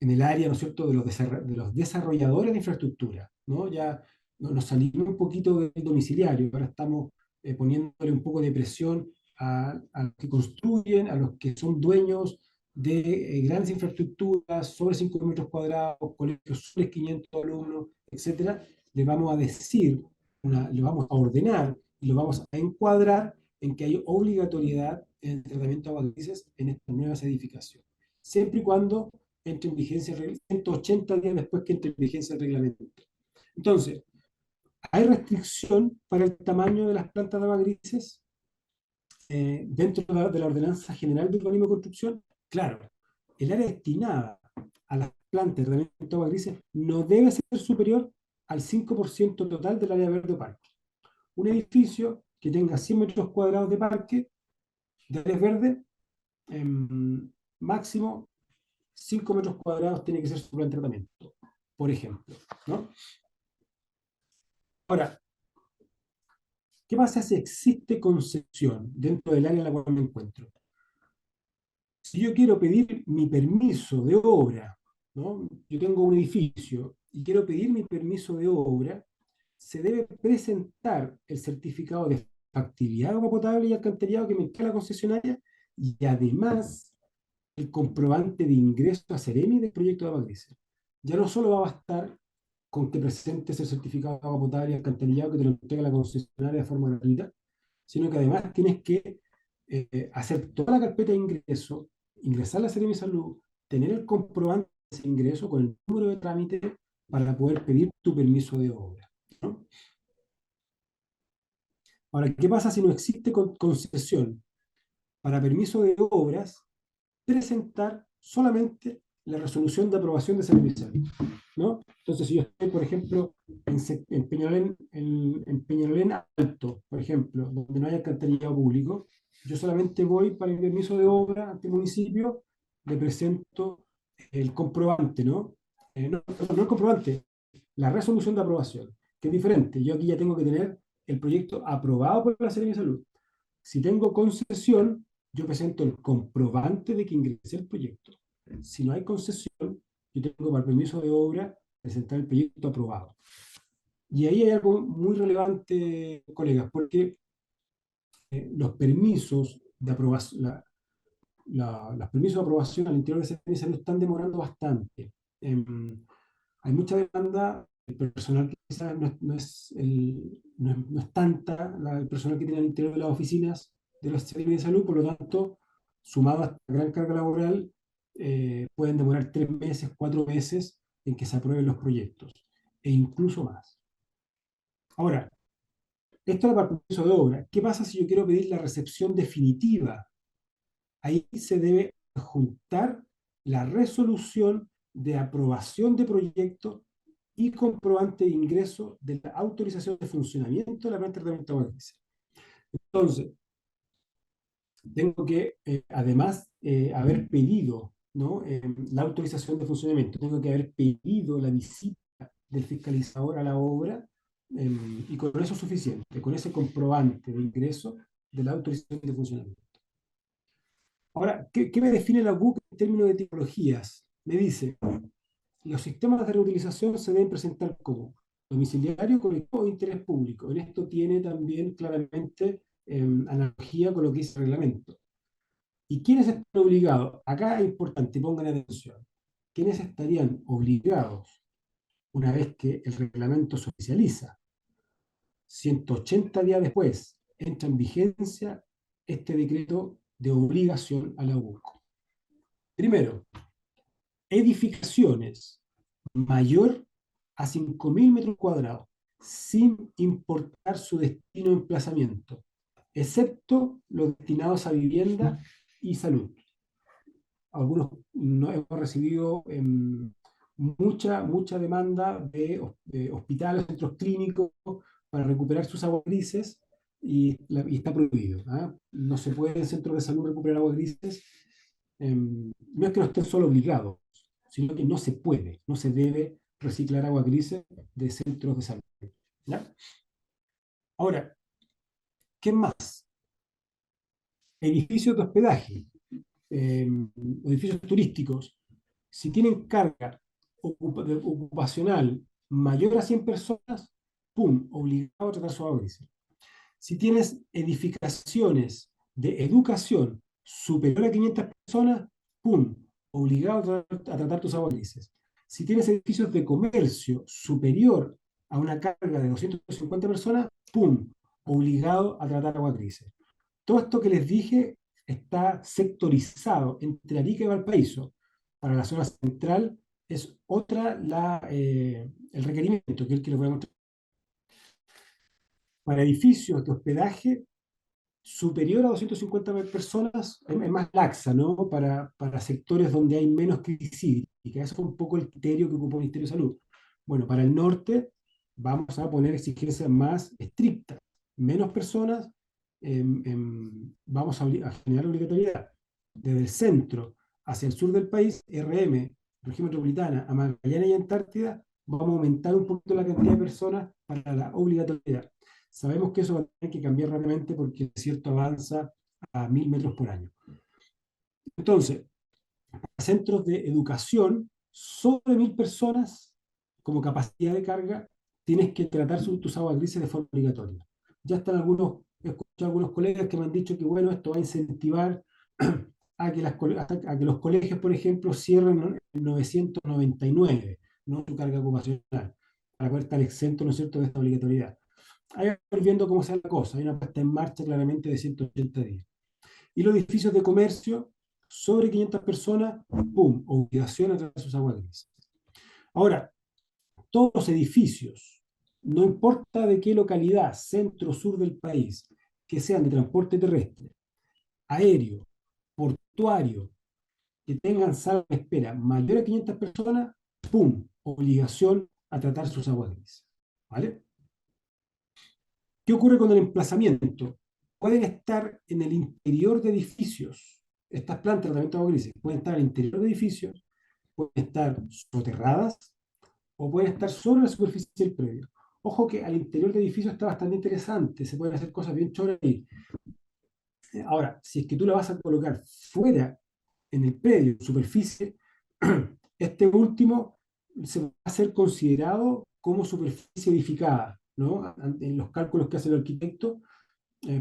el área, ¿no es cierto?, de los desarrolladores de infraestructura, ¿no? Ya nos salimos un poquito del domiciliario, ahora estamos poniéndole un poco de presión a los que construyen, a los que son dueños de grandes infraestructuras, sobre 5 metros cuadrados, colegios sobre 500 alumnos, etcétera. Le vamos a decir, le vamos a ordenar y lo vamos a encuadrar en que hay obligatoriedad en el tratamiento de aguas grises en estas nuevas edificaciones, siempre y cuando entre en vigencia 180 días después que entre en vigencia el reglamento. Entonces, ¿hay restricción para el tamaño de las plantas de aguas grises dentro de la Ordenanza General de Urbanismo y Construcción? Claro, el área destinada a las plantas de tratamiento de aguas grises no debe ser superior al 5% total del área verde o parque. Un edificio que tenga 100 metros cuadrados de parque, de áreas verdes, máximo 5 metros cuadrados tiene que ser su plan de tratamiento, por ejemplo, ¿no? Ahora, ¿qué pasa si existe concesión dentro del área en la cual me encuentro? Si yo quiero pedir mi permiso de obra, ¿no? Yo tengo un edificio y quiero pedir mi permiso de obra, se debe presentar el certificado de factibilidad de agua potable y alcantarillado que me entrega la concesionaria y además el comprobante de ingreso a Ceremi del proyecto de agua gris. Ya no solo va a bastar con que presentes el certificado de agua potable y alcantarillado que te lo entrega la concesionaria de forma gratuita, sino que además tienes que hacer toda la carpeta de ingreso, ingresar a la Seremi Salud, tener el comprobante de ese ingreso con el número de trámite para poder pedir tu permiso de obra, ¿no? Ahora, ¿qué pasa si no existe concesión? Para permiso de obras, presentar solamente la resolución de aprobación de servicio, ¿no? Entonces, si yo estoy, por ejemplo, en Peñalolén, en Peñalolén Alto, por ejemplo, donde no hay alcantarillado público, yo solamente voy para el permiso de obra ante el municipio, le presento el comprobante, ¿no? No el comprobante, la resolución de aprobación, que es diferente. Yo aquí ya tengo que tener el proyecto aprobado por la Secretaría de Salud. Si tengo concesión, yo presento el comprobante de que ingresé el proyecto. Si no hay concesión, yo tengo para el permiso de obra presentar el proyecto aprobado. Y ahí hay algo muy relevante, colegas, porque los permisos de aprobación, los permisos de aprobación al interior de ese salud están demorando bastante. Hay mucha demanda, el personal que quizás no es tanta el personal que tiene al interior de las oficinas de los servicios de salud, por lo tanto, sumado a esta gran carga laboral, pueden demorar 3 meses, 4 meses en que se aprueben los proyectos, e incluso más. Ahora, esto es para el permiso de obra. ¿Qué pasa si yo quiero pedir la recepción definitiva? Ahí se debe juntar la resolución de aprobación de proyecto y comprobante de ingreso de la autorización de funcionamiento de la planta de tratamiento de agua gris. Entonces, tengo que, además, haber pedido, ¿no? La autorización de funcionamiento, tengo que haber pedido la visita del fiscalizador a la obra, y con eso es suficiente, con ese comprobante de ingreso de la autorización de funcionamiento. Ahora, ¿qué me define la BUC en términos de tipologías? Me dice, los sistemas de reutilización se deben presentar como domiciliario, colectivo o interés público. En esto tiene también claramente analogía con lo que dice el reglamento. ¿Y quiénes están obligados? Acá es importante, pongan atención. ¿Quiénes estarían obligados una vez que el reglamento se oficializa? 180 días después entra en vigencia este decreto de obligación a la UC. Primero, edificaciones mayor a 5.000 metros cuadrados, sin importar su destino o emplazamiento, excepto los destinados a vivienda y salud. Algunos no hemos recibido mucha demanda de hospitales, centros clínicos para recuperar sus aguas grises y está prohibido, ¿eh? No se puede en centros de salud recuperar aguas grises. No es que no estén solo obligados, sino que no se puede, no se debe reciclar agua grises de centros de salud, ¿ya? Ahora, ¿qué más? Edificios de hospedaje, eh, edificios turísticos, si tienen carga ocupacional mayor a 100 personas, ¡pum!, obligado a tratar su agua gris. Si tienes edificaciones de educación superior a 500 personas, ¡pum!, obligado a tratar tus aguas grises. Si tienes edificios de comercio superior a una carga de 250 personas, ¡pum!, obligado a tratar aguas grises. Todo esto que les dije está sectorizado entre Arica y Valparaíso. Para la zona central es otra el requerimiento que les voy a mostrar. Para edificios de hospedaje superior a 250 personas es más laxa, ¿no? Para sectores donde hay menos crisis hídrica. Eso fue un poco el criterio que ocupó el Ministerio de Salud. Bueno, para el norte vamos a poner exigencias más estrictas. Menos personas, vamos a generar obligatoriedad. Desde el centro hacia el sur del país, RM, región metropolitana, a Magallanes y Antártida, vamos a aumentar un poquito la cantidad de personas para la obligatoriedad. Sabemos que eso va a tener que cambiar rápidamente porque el desierto avanza a 1.000 metros por año. Entonces, centros de educación, sobre 1.000 personas como capacidad de carga, tienes que tratar tus aguas grises de forma obligatoria. Ya están he escuchado algunos colegas que me han dicho que bueno, esto va a incentivar a que los colegios, por ejemplo, cierren, ¿no?, en 999, ¿no?, su carga ocupacional, para poder estar exento, ¿no es cierto?, de esta obligatoriedad. Ahí vamos viendo cómo sea la cosa. Hay una puesta en marcha claramente de 180 días. Y los edificios de comercio, sobre 500 personas, ¡pum!, obligación a través de sus aguas grises. Ahora, todos los edificios, no importa de qué localidad, centro o sur del país, que sean de transporte terrestre, aéreo, portuario, que tengan sala de espera mayor a 500 personas, ¡pum!, obligación a tratar sus aguas grises. ¿Vale? ¿Qué ocurre con el emplazamiento? Pueden estar en el interior de edificios. Estas plantas de tratamiento de aguas grises pueden estar en el interior de edificios, pueden estar soterradas o pueden estar sobre la superficie del predio. Ojo que al interior de edificios está bastante interesante, se pueden hacer cosas bien choras ahí. Ahora, si es que tú la vas a colocar fuera, en el predio, en superficie, este último se va a ser considerado como superficie edificada, ¿no? En los cálculos que hace el arquitecto,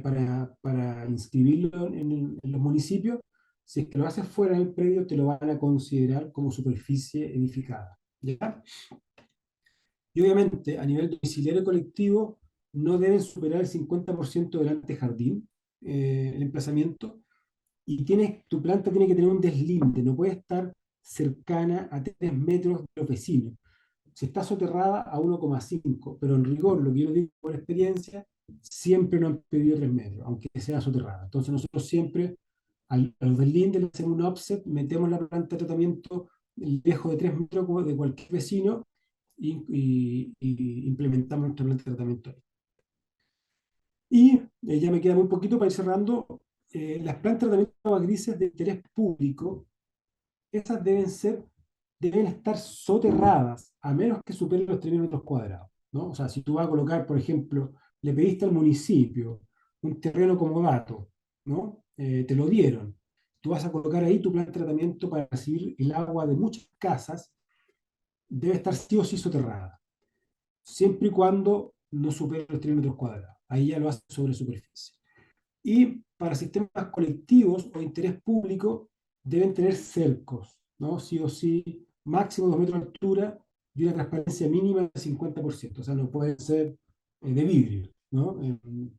para inscribirlo en los municipios, si es que lo haces fuera del predio, te lo van a considerar como superficie edificada. ¿Ya? Y obviamente, a nivel domiciliario colectivo, no deben superar el 50% del antejardín, el emplazamiento, y tu planta tiene que tener un deslinde, no puede estar cercana a 3 metros de los vecinos. Si está soterrada, a 1,5, pero en rigor, lo que yo digo por experiencia, siempre nos han pedido 3 metros, aunque sea soterrada. Entonces nosotros siempre, a los deslindes le hacemos un offset, metemos la planta de tratamiento lejos de 3 metros de cualquier vecino y implementamos nuestra planta de tratamiento ahí. Y ya me queda muy poquito para ir cerrando. Las plantas de tratamiento de aguas grises de interés público, esas deben estar soterradas, a menos que superen los 3.000 metros cuadrados, ¿no? O sea, si tú vas a colocar, por ejemplo, le pediste al municipio un terreno como dato, ¿no? Te lo dieron. Tú vas a colocar ahí tu plan de tratamiento para recibir el agua de muchas casas, debe estar sí o sí soterrada, siempre y cuando no supere los 3 metros cuadrados. Ahí ya lo hace sobre superficie. Y para sistemas colectivos o de interés público deben tener cercos, ¿no? Sí o sí, máximo 2 metros de altura y una transparencia mínima del 50%. O sea, no puede ser de vidrio, ¿no?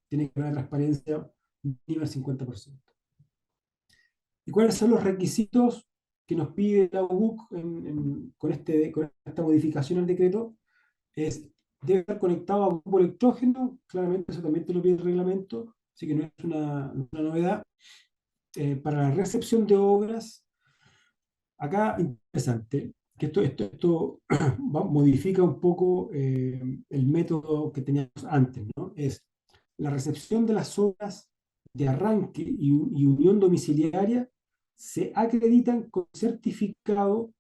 Tiene que haber una transparencia mínima del 50%. ¿Y cuáles son los requisitos que nos pide la UBUC con esta modificación al decreto? Debe estar conectado a grupo electrógeno, claramente eso también te lo pide el reglamento, así que no es una novedad. Para la recepción de obras, acá interesante, que esto modifica un poco el método que teníamos antes, ¿no? Es la recepción de las obras de arranque y unión domiciliaria se acreditan con certificado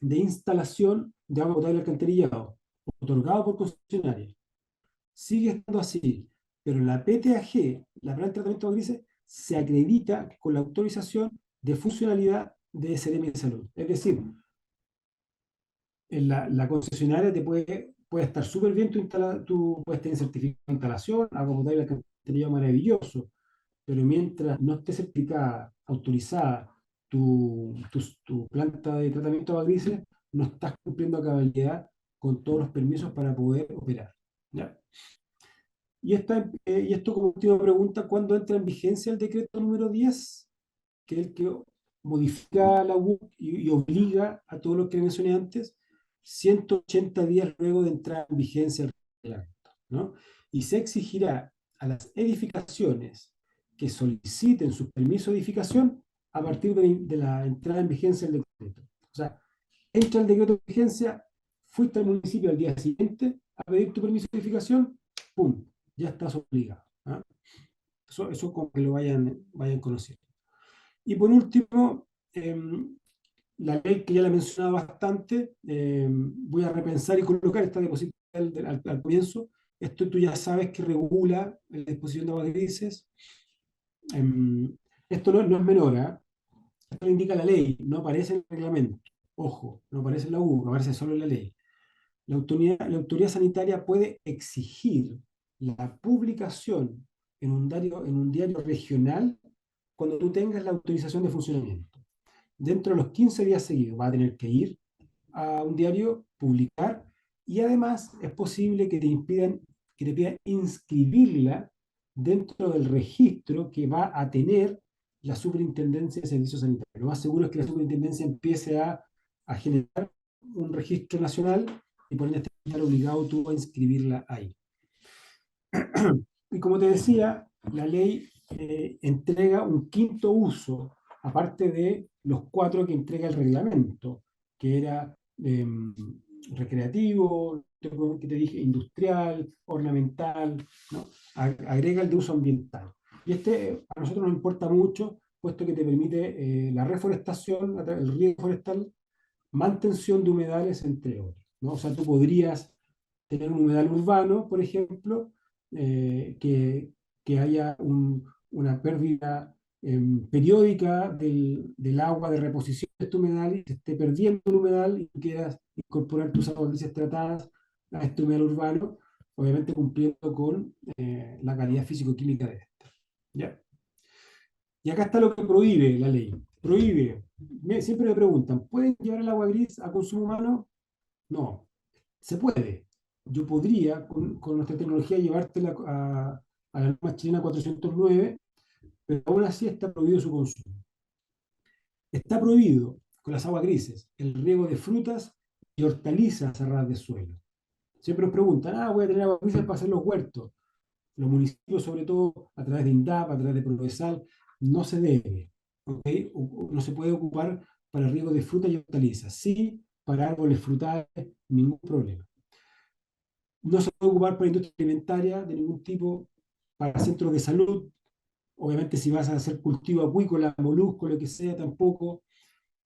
de instalación de agua potable y alcantarillado, otorgado por concesionaria. Sigue estando así, pero la PTAG, la planta de tratamiento de aguas grises, se acredita con la autorización de funcionalidad de SRM de salud. Es decir, la concesionaria puede estar súper bien, tú puedes tener certificado de instalación, agua potable y alcantarillado maravilloso, pero mientras no esté certificada, autorizada tu planta de tratamiento de aguas grises, no estás cumpliendo a cabalidad con todos los permisos para poder operar. ¿Ya? Y esto como última pregunta, ¿cuándo entra en vigencia el decreto número 10? Que es el que modifica la UUC y obliga a todo lo que mencioné antes, 180 días luego de entrar en vigencia el reglamento, ¿no? Y se exigirá a las edificaciones que soliciten su permiso de edificación a partir de la entrada en vigencia del decreto. O sea, entra el decreto en vigencia, fuiste al municipio al día siguiente a pedir tu permiso de edificación, ¡pum!, ya estás obligado. ¿Ah? Eso como que lo vayan conociendo. Y por último, la ley que ya la he mencionado bastante, voy a repensar y colocar esta disposición al comienzo. Esto tú ya sabes que regula la disposición de aguas grises. Esto no es menor, ¿eh? Esto lo indica la ley, no aparece en el reglamento. Ojo, no aparece en la U, aparece solo en la ley. La autoridad sanitaria puede exigir la publicación en un diario regional cuando tú tengas la autorización de funcionamiento. Dentro de los 15 días seguidos vas a tener que ir a un diario, publicar, y además es posible que te pidan inscribirla dentro del registro que va a tener la Superintendencia de Servicios Sanitarios. Lo más seguro es que la Superintendencia empiece a generar un registro nacional y por ende estar obligado tú a inscribirla ahí. Y como te decía, la ley entrega un quinto uso, aparte de los cuatro que entrega el reglamento, que era recreativo, que te dije, industrial, ornamental, ¿no? Agrega el de uso ambiental. Y este a nosotros nos importa mucho, puesto que te permite la reforestación, el riego forestal, mantención de humedales, entre otros, ¿no? O sea, tú podrías tener un humedal urbano, por ejemplo, que haya una pérdida periódica del agua de reposición de este humedal y se esté perdiendo el humedal y quieras incorporar tus aguas grises tratadas a este humedal urbano, obviamente cumpliendo con la calidad físico-química de este. ¿Ya? Y acá está lo que prohíbe la ley. Prohíbe, siempre me preguntan, ¿pueden llevar el agua gris a consumo humano? No, se puede. Yo podría, con nuestra tecnología, llevártela a la norma chilena 409, pero aún así está prohibido su consumo. Está prohibido, con las aguas grises, el riego de frutas y hortalizas a ras de suelo. Siempre nos preguntan, voy a tener aguas grises para hacer los huertos. Los municipios, sobre todo a través de INDAP, a través de Prodesal, no se debe, ¿okay? No se puede ocupar para el riego de frutas y hortalizas. Sí, para árboles frutales, ningún problema. No se puede ocupar para industria alimentaria de ningún tipo, para centros de salud. Obviamente, si vas a hacer cultivo acuícola, molusco, lo que sea, tampoco.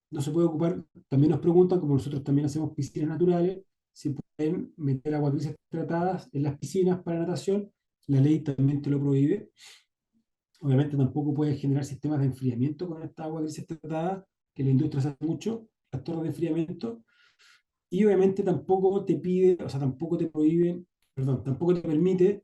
No se puede ocupar. También nos preguntan, como nosotros también hacemos piscinas naturales, si pueden meter aguas grises tratadas en las piscinas para natación. La ley también te lo prohíbe. Obviamente, tampoco puedes generar sistemas de enfriamiento con esta agua grises tratada, que la industria hace mucho, las torres de enfriamiento. Y obviamente tampoco te pide, o sea, tampoco te prohíbe, perdón, tampoco te permite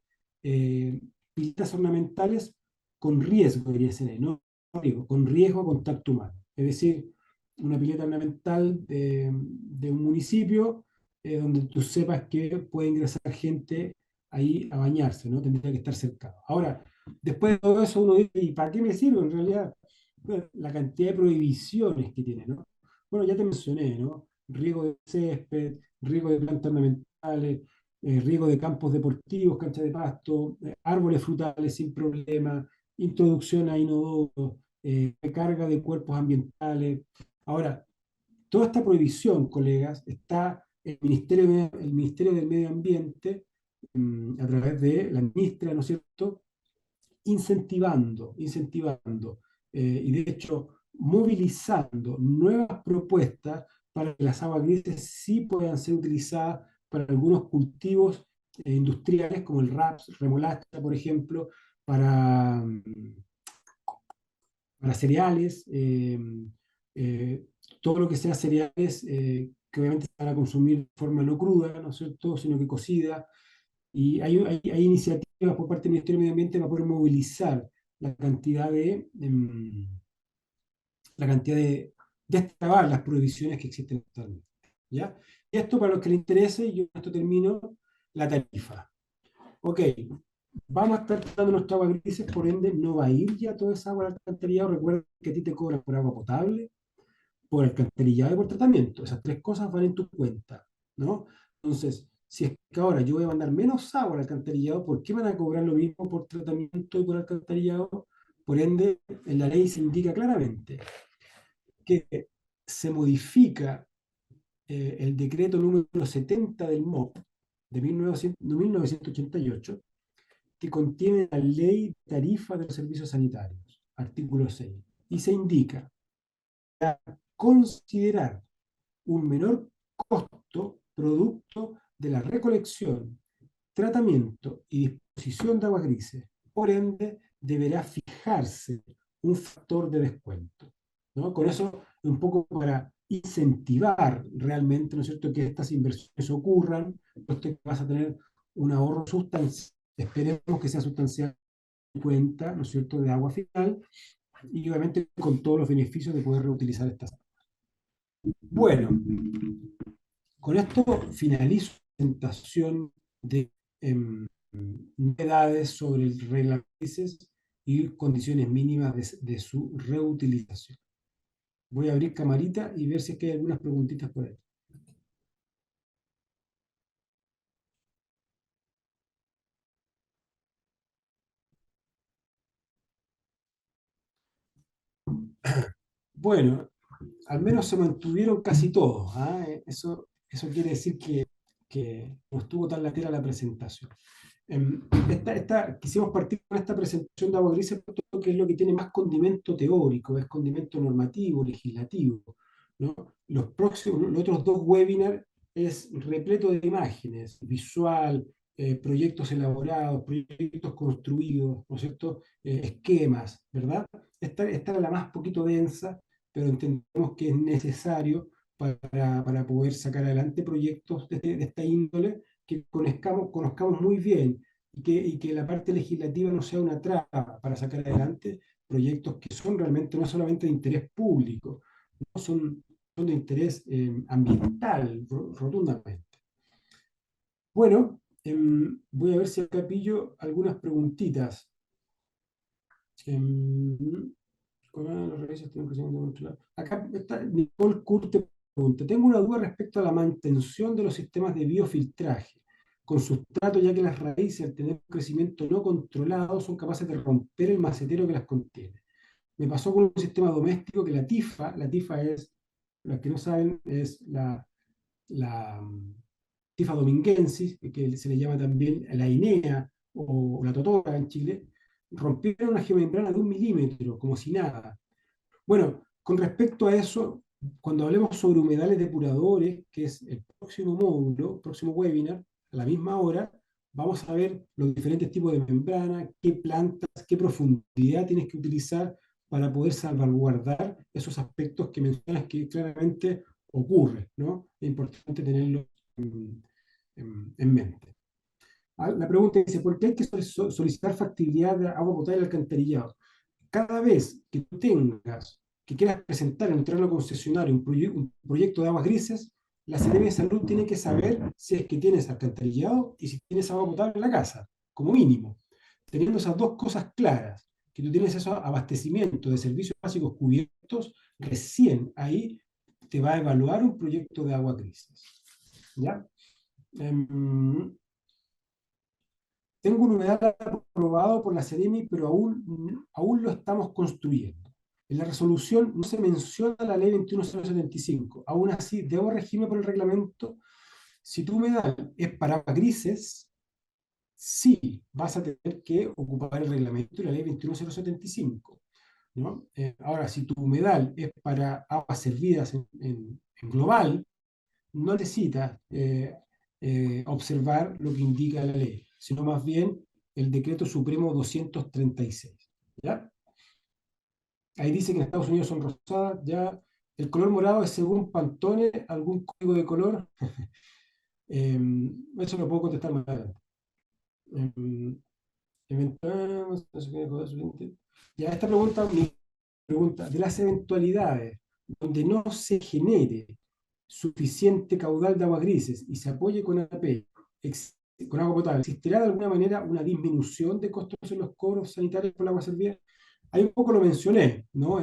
piletas ornamentales con riesgo, debería ser ahí, no riesgo, con riesgo a contacto humano. Es decir, una pileta ornamental de un municipio donde tú sepas que puede ingresar gente ahí a bañarse, ¿no? Tendría que estar cercado. Ahora, después de todo eso uno dice, ¿y para qué me sirve en realidad? Bueno, la cantidad de prohibiciones que tiene, ¿no? Bueno, ya te mencioné, ¿no? Riego de césped, riego de plantas ornamentales, riego de campos deportivos, canchas de pasto, árboles frutales sin problema, introducción a inodoros, recarga de cuerpos ambientales. Ahora, toda esta prohibición, colegas, está el Ministerio del Medio Ambiente, a través de la ministra, ¿no es cierto?, incentivando y de hecho movilizando nuevas propuestas para que las aguas grises sí puedan ser utilizadas para algunos cultivos industriales como el raps, remolacha, por ejemplo, para, para cereales, eh, todo lo que sea cereales que obviamente se van a consumir de forma no cruda, ¿no es cierto?, sino que cocida, y hay iniciativas por parte del Ministerio de Medio Ambiente para poder movilizar la cantidad de destrabar las prohibiciones que existen actualmente. ¿Ya? Y esto para los que les interese, y yo con esto termino, la tarifa. Ok, vamos a estar tratando nuestra agua grises, por ende no va a ir ya toda esa agua al alcantarillado. Recuerda que a ti te cobran por agua potable, por alcantarillado y por tratamiento. Esas tres cosas van en tu cuenta, ¿no? Entonces, si es que ahora yo voy a mandar menos agua al alcantarillado, ¿por qué van a cobrar lo mismo por tratamiento y por alcantarillado? Por ende, en la ley se indica claramente que se modifica el decreto número 70 del MOP de 1988, que contiene la ley de tarifa de los servicios sanitarios, artículo 6, y se indica considerar un menor costo producto de la recolección, tratamiento y disposición de aguas grises. Por ende, deberá fijarse un factor de descuento, ¿no? Con eso, un poco para incentivar realmente, ¿no es cierto?, que estas inversiones ocurran, puesto que vas a tener un ahorro sustancial, esperemos que sea sustancial en cuenta, ¿no es cierto?, de agua final, y obviamente con todos los beneficios de poder reutilizar estas aguas. Bueno, con esto finalizo la presentación de novedades sobre el reglamento y condiciones mínimas de su reutilización. Voy a abrir camarita y ver si es que hay algunas preguntitas por ahí. Bueno, al menos se mantuvieron casi todos. ¿Ah? Eso quiere decir que no estuvo tan latera la presentación. Quisimos partir con esta presentación de Agua Grises, que es lo que tiene más condimento teórico, es condimento normativo, legislativo, ¿no? Los otros dos webinars es repleto de imágenes, visual, proyectos elaborados, proyectos construidos, ¿no es cierto? Esquemas, ¿verdad? Esta era la más poquito densa, pero entendemos que es necesario para poder sacar adelante proyectos de esta índole que conozcamos muy bien y que la parte legislativa no sea una traba para sacar adelante proyectos que son realmente no solamente de interés público, no son de interés ambiental, rotundamente. Bueno, voy a ver si acá pillo algunas preguntitas. Em, los revistas tienen crecimiento controlado. Acá está Nicole Curte pregunta: tengo una duda respecto a la mantención de los sistemas de biofiltraje con sustrato, ya que las raíces, al tener un crecimiento no controlado, son capaces de romper el macetero que las contiene. Me pasó con un sistema doméstico que la tifa es, los que no saben, es la tifa dominguensis, que se le llama también la INEA o la totora en Chile, rompieron una geomembrana de 1 milímetro, como si nada. Bueno, con respecto a eso, cuando hablemos sobre humedales depuradores, que es el próximo módulo, próximo webinar, a la misma hora, vamos a ver los diferentes tipos de membrana, qué plantas, qué profundidad tienes que utilizar para poder salvaguardar esos aspectos que mencionas que claramente ocurren, ¿no? Es importante tenerlo en mente. La pregunta dice: ¿por qué hay que solicitar factibilidad de agua potable y alcantarillado? Cada vez que tú que quieras presentar, entrar a la concesionaria un proyecto de aguas grises, la Seremi de Salud tiene que saber si es que tienes alcantarillado y si tienes agua potable en la casa, como mínimo. Teniendo esas dos cosas claras, que tú tienes ese abastecimiento de servicios básicos cubiertos, recién ahí te va a evaluar un proyecto de aguas grises. ¿Ya? Tengo un humedal aprobado por la Seremi, pero aún lo estamos construyendo. En la resolución no se menciona la ley 21075. Aún así, debo regirme por el reglamento. Si tu humedal es para aguas grises, sí, vas a tener que ocupar el reglamento y la ley 21075. ¿No? Ahora, si tu humedal es para aguas servidas en global, no necesitas observar lo que indica la ley, sino más bien el decreto supremo 236. ¿Ya? Ahí dice que en Estados Unidos son rosadas, ya. El color morado es según Pantone, algún código de color. Eso lo puedo contestar más adelante. Ya, esta pregunta, mi pregunta, de las eventualidades donde no se genere suficiente caudal de aguas grises y se apoye con AP, con agua potable, ¿existirá de alguna manera una disminución de costos en los cobros sanitarios por el agua servida? Ahí un poco lo mencioné, ¿no?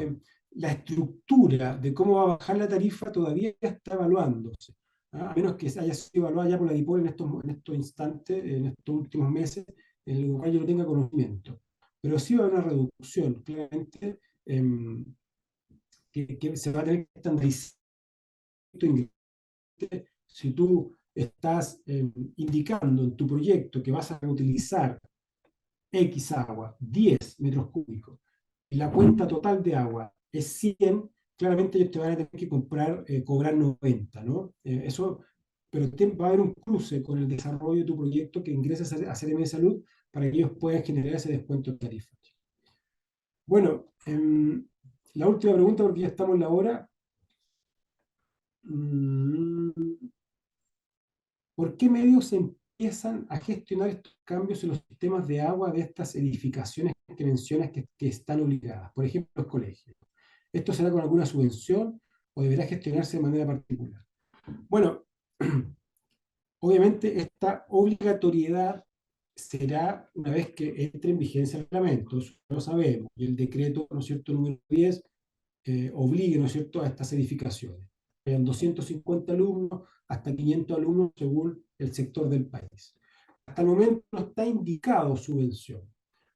La estructura de cómo va a bajar la tarifa todavía está evaluándose. ¿Ah? A menos que haya sido evaluada ya por la DIPOL en estos instantes, en estos últimos meses, en el cual yo no tenga conocimiento. Pero sí va a haber una reducción, claramente, que se va a tener que estandarizar. Si tú estás indicando en tu proyecto que vas a utilizar X agua, 10 metros cúbicos, y la cuenta total de agua es 100, claramente ellos te van a tener que cobrar 90, ¿no? Pero va a haber un cruce con el desarrollo de tu proyecto que ingresas a CRM de Salud para que ellos puedan generar ese descuento de tarifa. Bueno, la última pregunta, porque ya estamos en la hora. ¿Por qué medios se empiezan a gestionar estos cambios en los sistemas de agua de estas edificaciones que mencionas que están obligadas? Por ejemplo, los colegios. ¿Esto será con alguna subvención o deberá gestionarse de manera particular? Bueno, obviamente esta obligatoriedad será una vez que entre en vigencia el reglamento, eso lo sabemos, y el decreto, ¿no es cierto?, número 10 obligue, ¿no es cierto?, a estas edificaciones. Hayan 250 alumnos hasta 500 alumnos según el sector del país. Hasta el momento no está indicado subvención,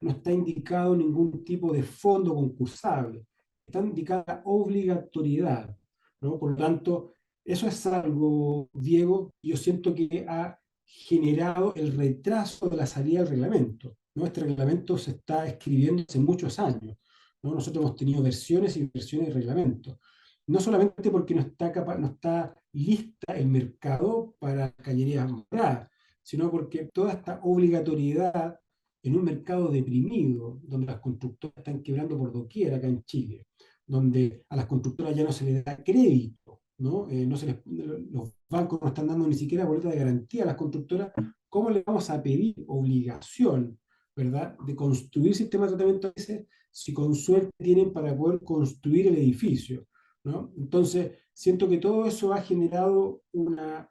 no está indicado ningún tipo de fondo concursable, está indicada obligatoriedad, ¿no? Por lo tanto, eso es algo, Diego, yo siento que ha generado el retraso de la salida del reglamento, ¿no? Este reglamento se está escribiendo hace muchos años, ¿no? Nosotros hemos tenido versiones y versiones de reglamento. No solamente porque no está lista el mercado para cañerías moradas, sino porque toda esta obligatoriedad en un mercado deprimido, donde las constructoras están quebrando por doquier acá en Chile, donde a las constructoras ya no se les da crédito, ¿no? Los bancos no están dando ni siquiera boleta de garantía a las constructoras. ¿Cómo le vamos a pedir obligación, ¿verdad?, de construir sistemas de tratamiento ese si con suerte tienen para poder construir el edificio, ¿no? Entonces, siento que todo eso ha generado una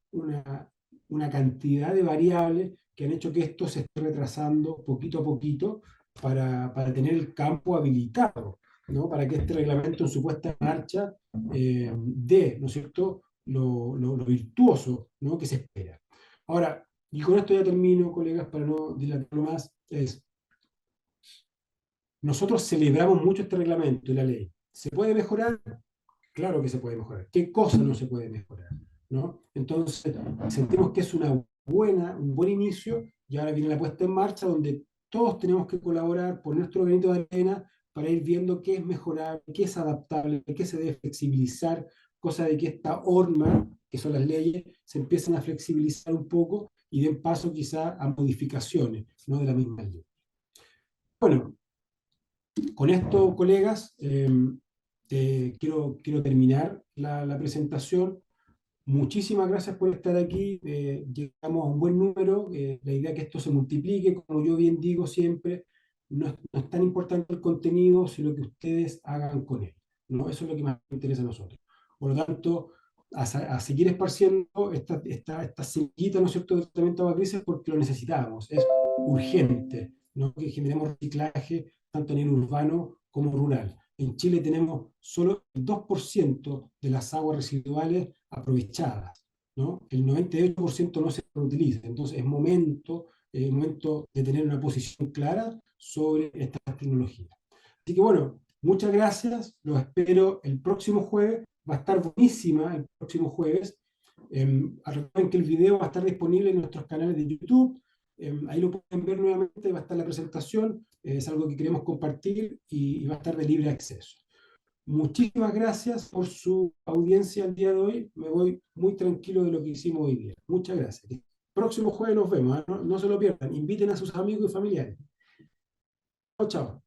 cantidad de variables que han hecho que esto se esté retrasando poquito a poquito para tener el campo habilitado, ¿no? Para que este reglamento en su puesta en marcha dé, ¿no es cierto?, lo virtuoso, ¿no?, que se espera. Ahora, y con esto ya termino, colegas, para no dilatarlo más, nosotros celebramos mucho este reglamento y la ley. ¿Se puede mejorar? Claro que se puede mejorar. ¿Qué cosa no se puede mejorar? ¿No? Entonces, sentimos que es un buen inicio, y ahora viene la puesta en marcha donde todos tenemos que colaborar por nuestro granito de arena para ir viendo qué es mejorable, qué es adaptable, qué se debe flexibilizar, cosa de que esta horma, que son las leyes, se empiecen a flexibilizar un poco y den paso quizá a modificaciones, ¿no?, de la misma ley. Bueno, con esto, colegas, quiero terminar la presentación. Muchísimas gracias por estar aquí. Llegamos a un buen número. La idea es que esto se multiplique, como yo bien digo siempre, no es tan importante el contenido, sino que ustedes hagan con él, ¿no? Eso es lo que más nos interesa a nosotros. Por lo tanto, a seguir esparciendo esta semillita, ¿no es cierto?, de tratamiento de agua grises, porque lo necesitamos. Es urgente, ¿no?, que generemos reciclaje tanto a nivel urbano como rural. En Chile tenemos solo el 2% de las aguas residuales aprovechadas, ¿no? El 98% no se reutiliza. Entonces es momento de tener una posición clara sobre estas tecnologías. Así que bueno, muchas gracias. Los espero el próximo jueves. Va a estar buenísima el próximo jueves. Recuerden que el video va a estar disponible en nuestros canales de YouTube. Ahí lo pueden ver nuevamente, va a estar la presentación. Es algo que queremos compartir y va a estar de libre acceso. Muchísimas gracias por su audiencia el día de hoy. Me voy muy tranquilo de lo que hicimos hoy día. Muchas gracias. El próximo jueves nos vemos, ¿eh? No se lo pierdan. Inviten a sus amigos y familiares. Chao, chao.